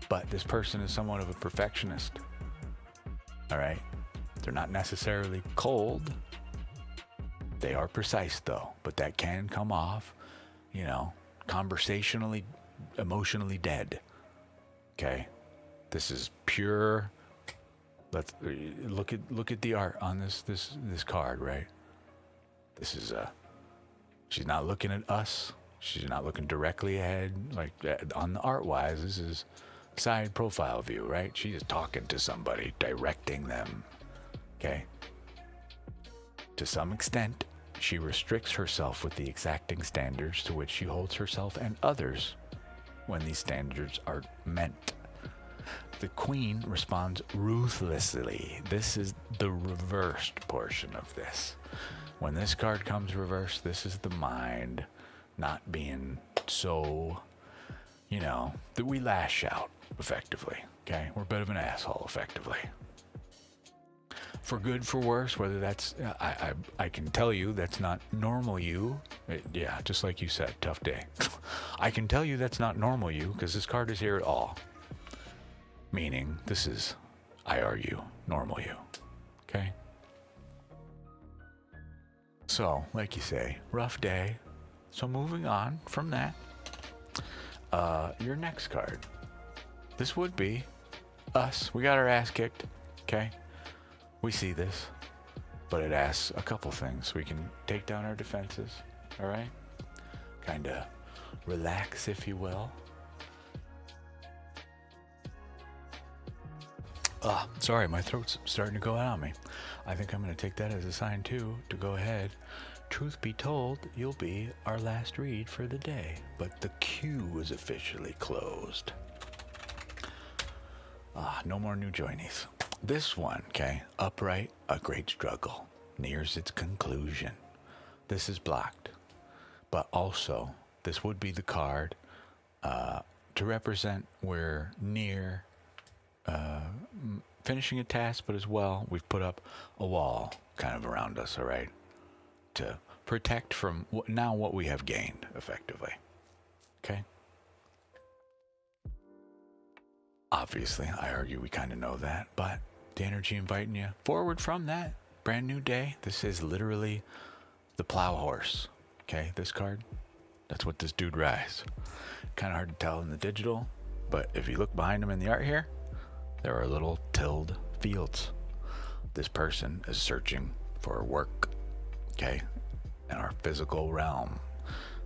But this person is somewhat of a perfectionist, all right? They're not necessarily cold. They are precise, though, but that can come off, you know, conversationally, emotionally dead, okay? This is pure. Let's look at the art on this card, right? This is she's not looking at us. She's not looking directly ahead, like on the art-wise. This is side profile view, right? She's talking to somebody, directing them, okay? To some extent, she restricts herself with the exacting standards to which she holds herself and others when these standards are meant. The Queen responds ruthlessly. This is the reversed portion of this. When this card comes reversed, this is the mind not being so, you know, that we lash out effectively, okay? We're a bit of an asshole effectively. For good, for worse, whether that's, I can tell you that's not normal you. Yeah, just like you said, tough day. I can tell you that's not normal you because this card is here at all. Meaning, this is, I argue, normal you, okay? So, like you say, rough day. So moving on from that, your next card. This would be us. We got our ass kicked, okay? We see this, but it asks a couple things. We can take down our defenses, all right? Kind of relax, if you will. Sorry, my throat's starting to go out on me. I think I'm going to take that as a sign, too, to go ahead. Truth be told, you'll be our last read for the day, but the queue is officially closed. No more new joinies. This one, okay, upright, a great struggle, nears its conclusion. This is blocked, but also this would be the card to represent we're near finishing a task, but as well, we've put up a wall kind of around us, all right? To protect from what we have gained, effectively. Okay? Obviously, I argue we kind of know that, but the energy inviting you forward from that brand new day. This is literally the plow horse. Okay, this card, that's what this dude rides. Kind of hard to tell in the digital, but if you look behind him in the art here, there are little tilled fields. This person is searching for work, okay, in our physical realm,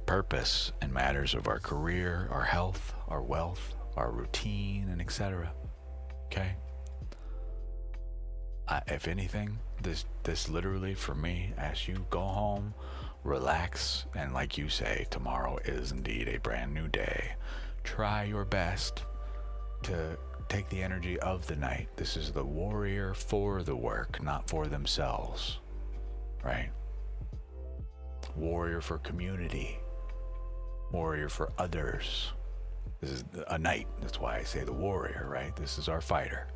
purpose in matters of our career, our health, our wealth, our routine, and etc. Okay? If anything, this literally for me, as you go home, relax, and like you say, tomorrow is indeed a brand new day. Try your best to take the energy of the night. This is the warrior for the work, not for themselves, right? Warrior for community, warrior for others. This is a knight. That's why I say the warrior, right? This is our fighter.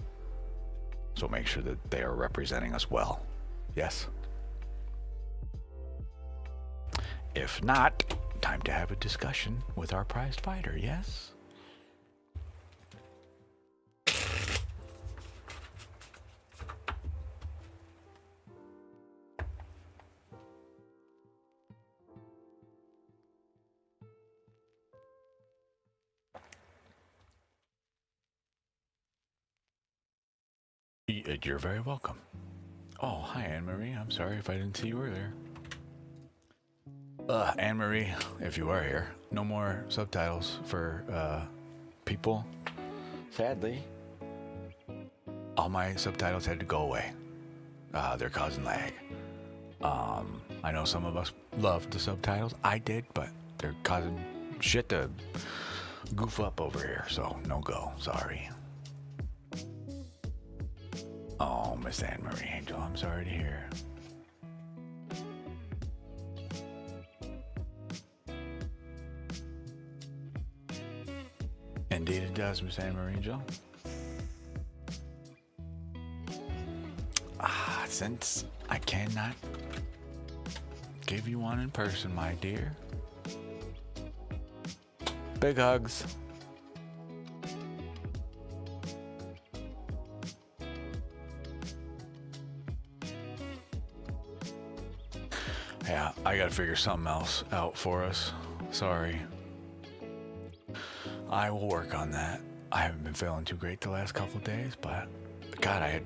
So make sure that they are representing us well. Yes? If not, time to have a discussion with our prized fighter, yes? You're very welcome. Oh, hi, Anne-Marie. I'm sorry if I didn't see you earlier. Anne-Marie, if you are here, no more subtitles for people. Sadly, all my subtitles had to go away. They're causing lag. I know some of us loved the subtitles. I did, but they're causing shit to goof up over here, so no go. Sorry. Oh, Miss Anne-Marie Angel, I'm sorry to hear. Indeed it does, Miss Anne-Marie Angel. Since I cannot give you one in person, my dear. Big hugs. Yeah, I gotta figure something else out for us. Sorry. I will work on that. I haven't been feeling too great the last couple of days, but God, I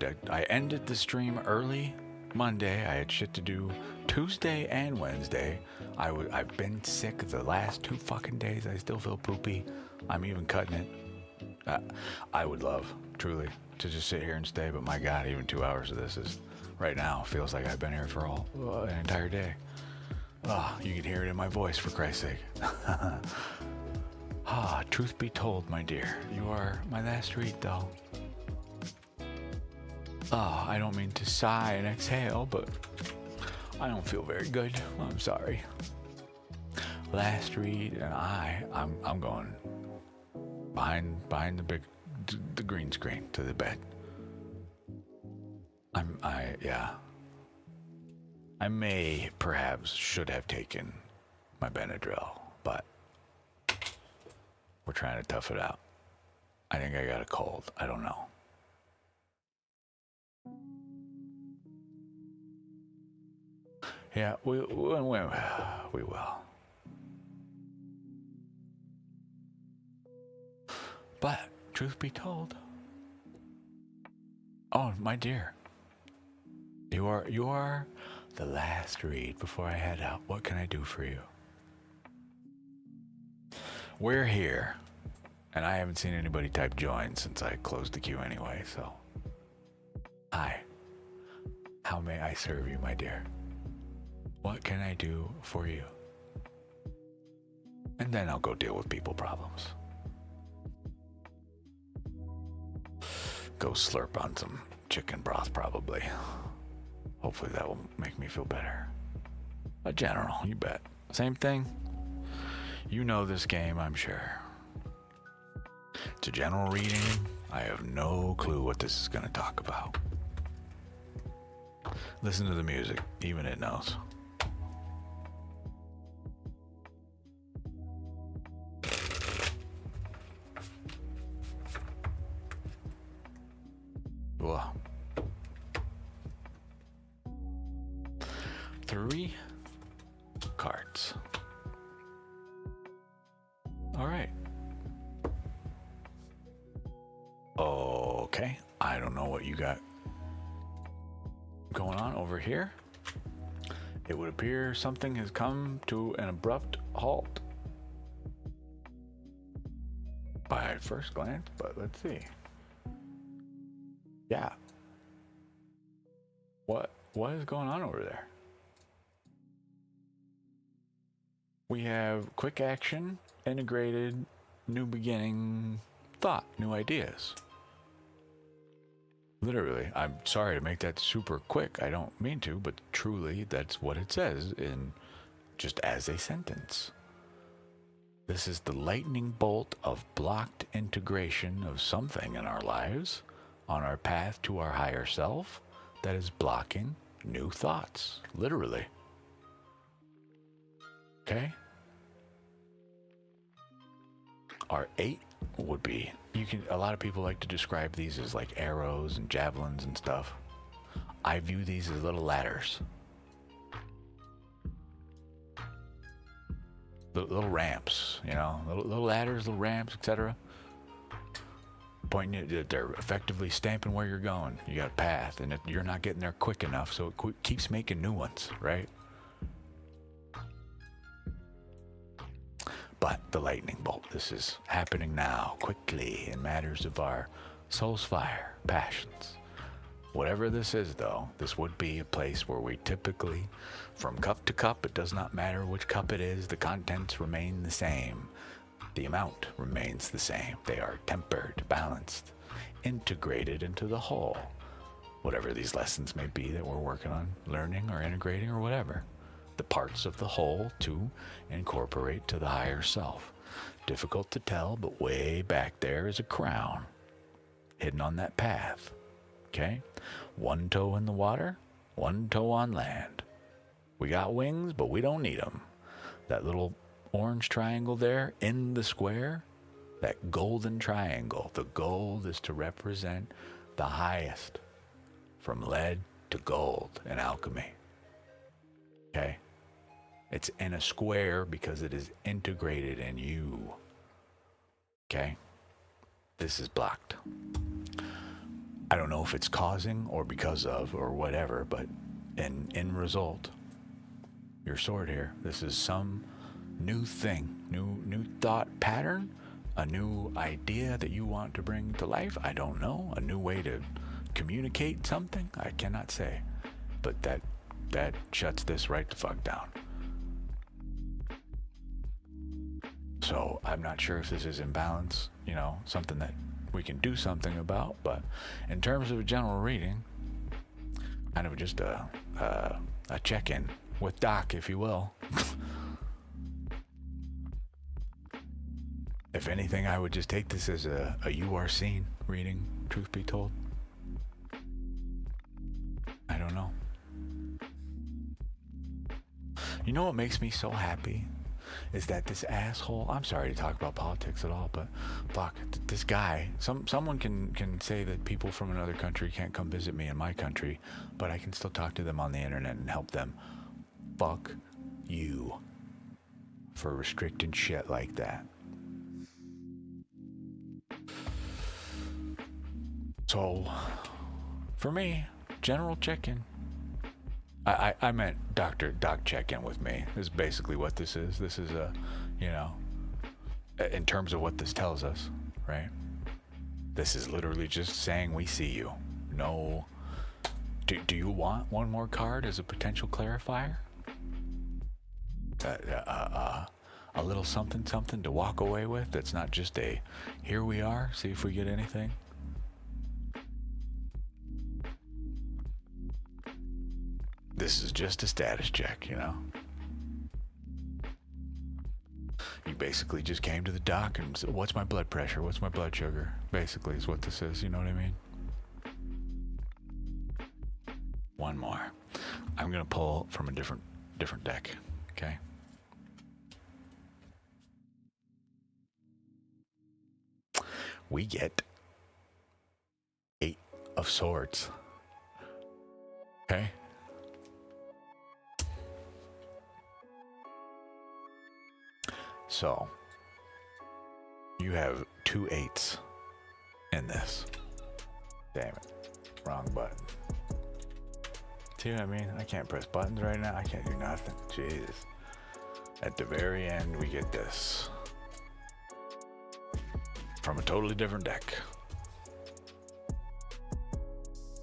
ended the stream early Monday. I had shit to do Tuesday and Wednesday. I've been sick the last 2 fucking days. I still feel poopy. I'm even cutting it. I would love, truly, to just sit here and stay, but my God, even 2 hours of this is, right now, feels like I've been here for an entire day. You can hear it in my voice, for Christ's sake. Truth be told, my dear, you are my last read, though. I don't mean to sigh and exhale, but I don't feel very good. I'm sorry. Last read, and I'm going behind the green screen to the bed. I may perhaps should have taken my Benadryl, but we're trying to tough it out. I think I got a cold. I don't know. Yeah, we will. But truth be told, oh my dear, you are the last read before I head out. What can I do for you? We're here, and I haven't seen anybody type join since I closed the queue anyway. So, hi. How may I serve you, my dear? What can I do for you? And then I'll go deal with people problems. Go slurp on some chicken broth, probably. Hopefully that will make me feel better. A general, you bet. Same thing. You know this game, I'm sure. It's a general reading. I have no clue what this is going to talk about. Listen to the music, even it knows. Whoa. 3 cards. All right. Okay. I don't know what you got going on over here. It would appear something has come to an abrupt halt by first glance, but let's see. Yeah. What is going on over there? We have quick action, integrated, new beginning, thought, new ideas. Literally, I'm sorry to make that super quick. I don't mean to, but truly that's what it says in just as a sentence. This is the lightning bolt of blocked integration of something in our lives on our path to our higher self that is blocking new thoughts, literally. Okay? Our 8 would be, a lot of people like to describe these as like arrows and javelins and stuff. I view these as little ladders. Little ramps, little ladders, little ramps, etc. pointing you, they're effectively stamping where you're going. You got a path, and you're not getting there quick enough, so it keeps making new ones, right? But the lightning bolt, this is happening now, quickly, in matters of our soul's fire, passions. Whatever this is, though, this would be a place where we typically, from cup to cup, it does not matter which cup it is, the contents remain the same. The amount remains the same. They are tempered, balanced, integrated into the whole. Whatever these lessons may be that we're working on, learning or integrating or whatever. The parts of the whole to incorporate to the higher self. Difficult to tell, but way back there is a crown, hidden on that path. Okay? One toe in the water, one toe on land. We got wings, but we don't need them. That little orange triangle there in the square, that golden triangle, the gold is to represent the highest, from lead to gold in alchemy. Okay? It's in a square because it is integrated in you. Okay? This is blocked. I don't know if it's causing or because of or whatever, but in result, your sword here, this is some new thing, new thought pattern, a new idea that you want to bring to life. I don't know, a new way to communicate something. I cannot say, but that shuts this right the fuck down. So I'm not sure if this is imbalance, something that we can do something about, but in terms of a general reading, kind of just a check-in with Doc, if you will. If anything, I would just take this as a you are seen reading, truth be told. I don't know. You know what makes me so happy? Is that this asshole, I'm sorry to talk about politics at all, but fuck, this guy, someone can say that people from another country can't come visit me in my country, but I can still talk to them on the internet and help them. Fuck you for restricting shit like that. So, for me, general check-in. I meant Doc check-in with me is basically what this is. This is in terms of what this tells us, right? This is literally just saying we see you. No. Do you want one more card as a potential clarifier? A little something to walk away with that's not just a here we are, see if we get anything. This is just a status check, You basically just came to the doc and said, what's my blood pressure? What's my blood sugar? Basically is what this is, you know what I mean? One more. I'm going to pull from a different deck, okay? We get 8 of Swords. Okay? So, you have 2 8s in this. Damn it. Wrong button. See what I mean? I can't press buttons right now. I can't do nothing. Jesus. At the very end, we get this. From a totally different deck.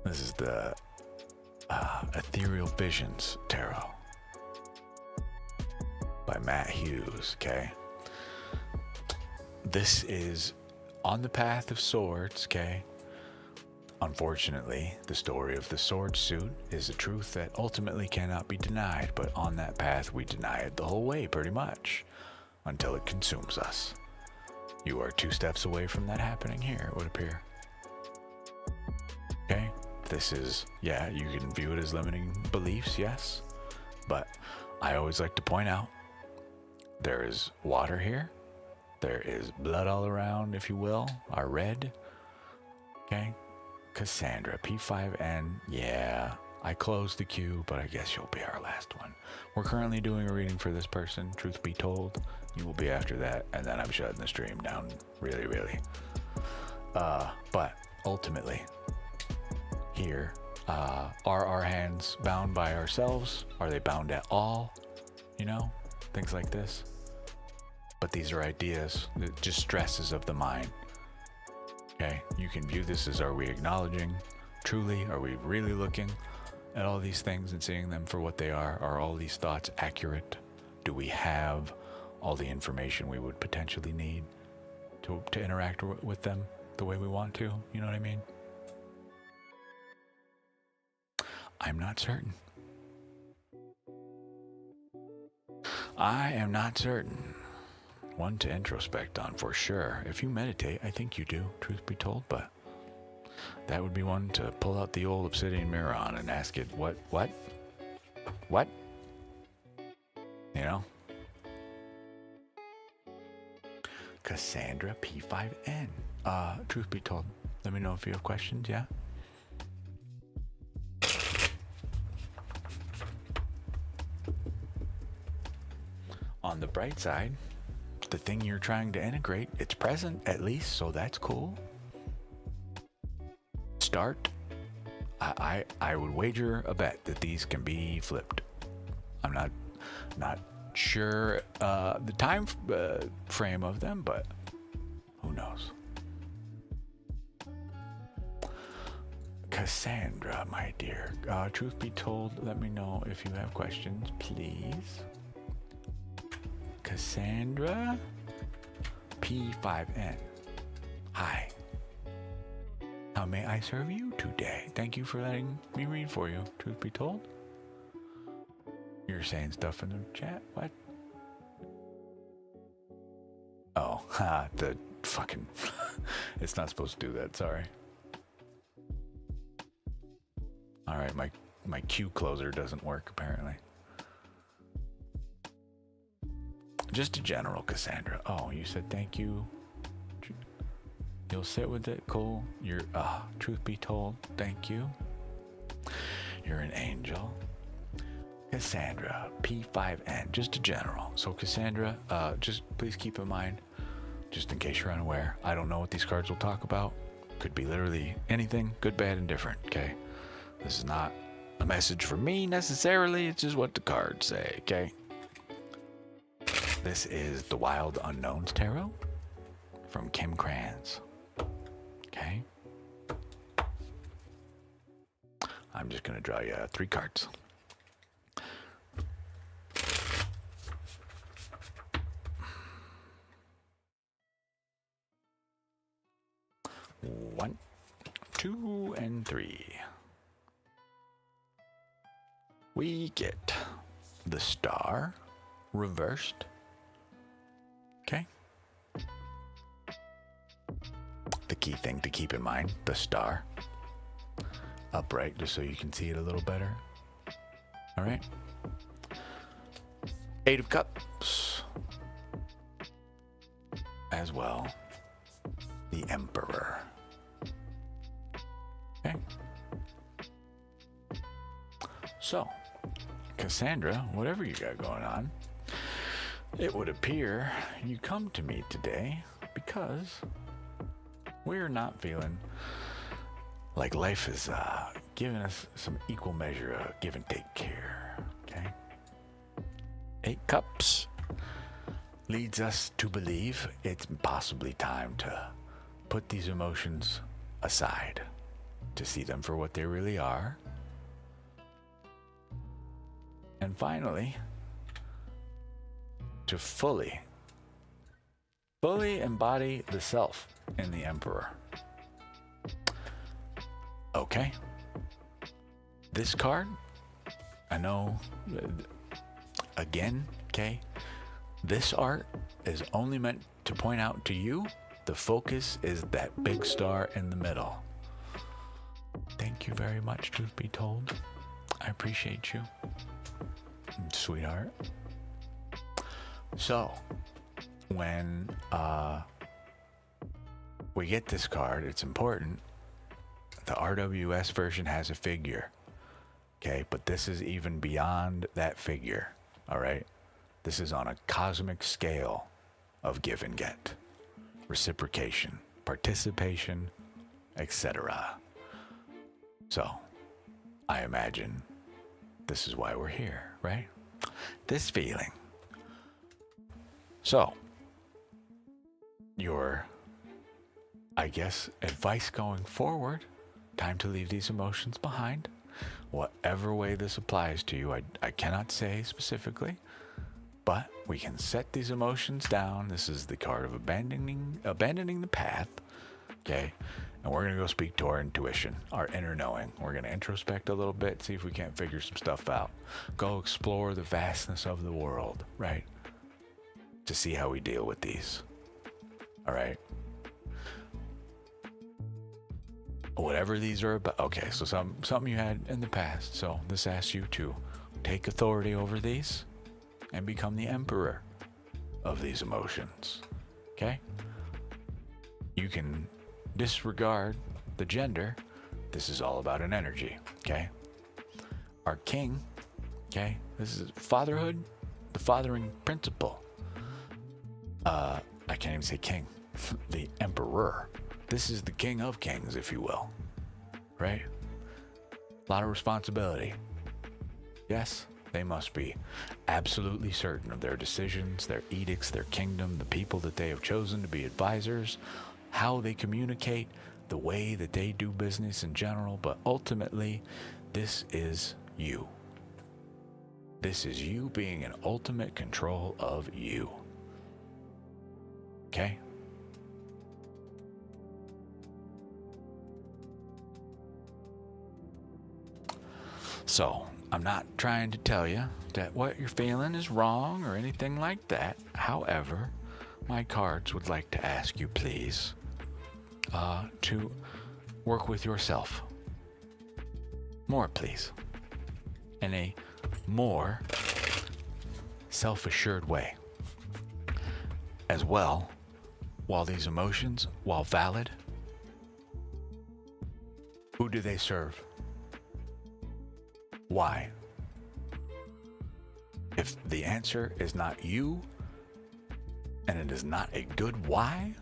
This is the Ethereal Visions Tarot by Matt Hughes, okay? This is on the path of swords, okay? Unfortunately, the story of the sword suit is a truth that ultimately cannot be denied, but on that path we deny it the whole way, pretty much, until it consumes us. You are 2 steps away from that happening here, it would appear. Okay? This is, yeah, you can view it as limiting beliefs, yes, but I always like to point out there is water here. There is blood all around, if you will. Our red. Okay? Cassandra, P5N. Yeah, I closed the queue, but I guess you'll be our last one. We're currently doing a reading for this person, truth be told. You will be after that, and then I'm shutting the stream down really, really. But ultimately, here, are our hands bound by ourselves? Are they bound at all? You know, things like this. But these are ideas, just stresses of the mind. Okay, you can view this as, are we acknowledging truly? Are we really looking at all these things and seeing them for what they are? Are all these thoughts accurate? Do we have all the information we would potentially need to interact with them the way we want to? You know what I mean? I'm not certain. I am not certain. One to introspect on for sure. If you meditate, I think you do, truth be told, but that would be one to pull out the old obsidian mirror on and ask it, what? You know? Cassandra P5N. Truth be told, let me know if you have questions, yeah? On the bright side, the thing you're trying to integrate, it's present at least, so that's cool. Start. I would wager a bet that these can be flipped. I'm not sure the time frame of them, but who knows? Cassandra, my dear, truth be told, let me know if you have questions, please. Cassandra P5N. Hi. How may I serve you today? Thank you for letting me read for you, truth be told. You're saying stuff in the chat? What? Oh, the fucking... It's not supposed to do that, sorry. Alright, my queue closer doesn't work, apparently. Just a general, Cassandra. Oh, you said thank you. You'll sit with it, cool. You're, truth be told, thank you. You're an angel. Cassandra, P5N, just a general. So Cassandra, just please keep in mind, just in case you're unaware, I don't know what these cards will talk about. Could be literally anything, good, bad, and different, okay? This is not a message for me necessarily, it's just what the cards say, okay? This is the Wild Unknowns Tarot from Kim Kranz. Okay. I'm just going to draw you 3 cards. One, 2, and 3. We get the Star reversed. Okay. The key thing to keep in mind, the Star. Upright, just so you can see it a little better. All right. 8 of Cups. As well. The Emperor. Okay. So, Cassandra, whatever you got going on, it would appear you come to me today because we're not feeling like life is giving us some equal measure of give and take care. Okay? 8 Cups leads us to believe it's possibly time to put these emotions aside, to see them for what they really are. And finally, to fully embody the self in the Emperor. Okay. This card, I know, again, okay, this art is only meant to point out to you the focus is that big star in the middle. Thank you very much, truth be told. I appreciate you, sweetheart. So, when we get this card, it's important. The RWS version has a figure, okay? But this is even beyond that figure, all right? This is on a cosmic scale of give and get, reciprocation, participation, etc. So, I imagine this is why we're here, right? This feeling. So, your, I guess, advice going forward, time to leave these emotions behind. Whatever way this applies to you, I cannot say specifically, but we can set these emotions down. This is the card of abandoning the path, okay? And we're going to go speak to our intuition, our inner knowing. We're going to introspect a little bit, see if we can't figure some stuff out. Go explore the vastness of the world, right? To see how we deal with these. All right? Whatever these are about. Okay, so something you had in the past. So this asks you to take authority over these and become the emperor of these emotions. Okay? You can disregard the gender. This is all about an energy. Okay? Our king. Okay? This is fatherhood, the fathering principle. I can't even say king. The emperor. This is the king of kings, if you will. Right? A lot of responsibility. Yes, they must be absolutely certain of their decisions, their edicts, their kingdom, the people that they have chosen to be advisors, how they communicate, the way that they do business in general, but ultimately, this is you. This is you being in ultimate control of you. Okay? So, I'm not trying to tell you that what you're feeling is wrong or anything like that. However, my cards would like to ask you, please, to work with yourself. More, please. In a more self-assured way. As well, while these emotions, while valid, who do they serve? Why? If the answer is not you, and it is not a good why,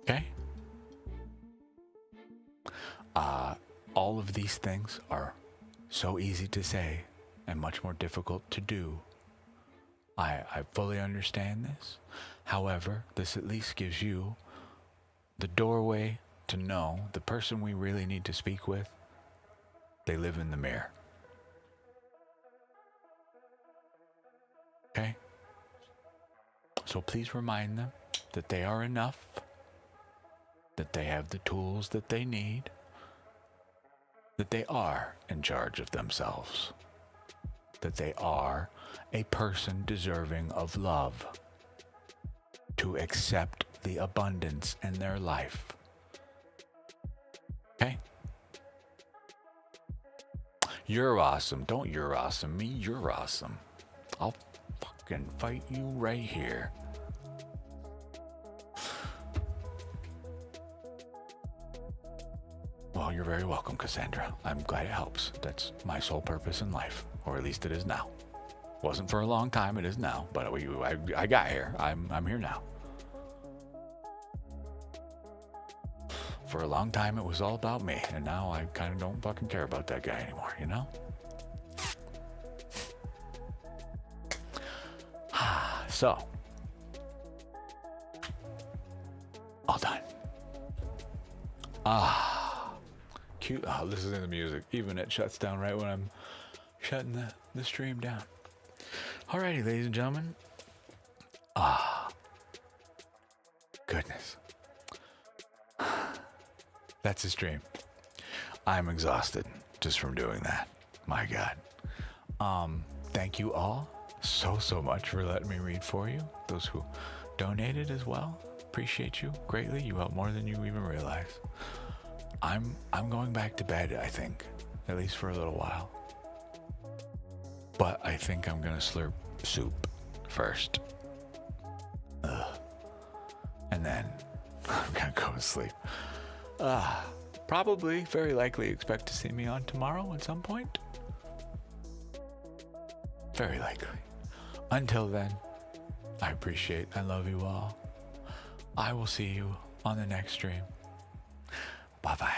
okay? All of these things are so easy to say and much more difficult to do. I fully understand this. However, this at least gives you the doorway to know the person we really need to speak with, they live in the mirror. Okay? So please remind them that they are enough, that they have the tools that they need, that they are in charge of themselves, that they are a person deserving of love, to accept the abundance in their life. Okay? You're awesome. Don't you're awesome me, you're awesome. I'll fucking fight you right here. Well, you're very welcome, Cassandra. I'm glad it helps. That's my sole purpose in life, or at least it is now. Wasn't for a long time, it is now, but I got here. I'm here now. For a long time, it was all about me, and now I kind of don't fucking care about that guy anymore, you know? So, all done. Cute. Oh, this is in the music. Even it shuts down right when I'm shutting the stream down. Alrighty, ladies and gentlemen. Goodness. That's a stream. I'm exhausted just from doing that. My God. Thank you all so much for letting me read for you. Those who donated as well. Appreciate you greatly. You help more than you even realize. I'm going back to bed, I think. At least for a little while. But I think I'm gonna slurp soup first. And then I'm gonna go to sleep. Probably, very likely expect to see me on tomorrow at some point. Very likely. Until then, I love you all. I will see you on the next stream. Bye bye.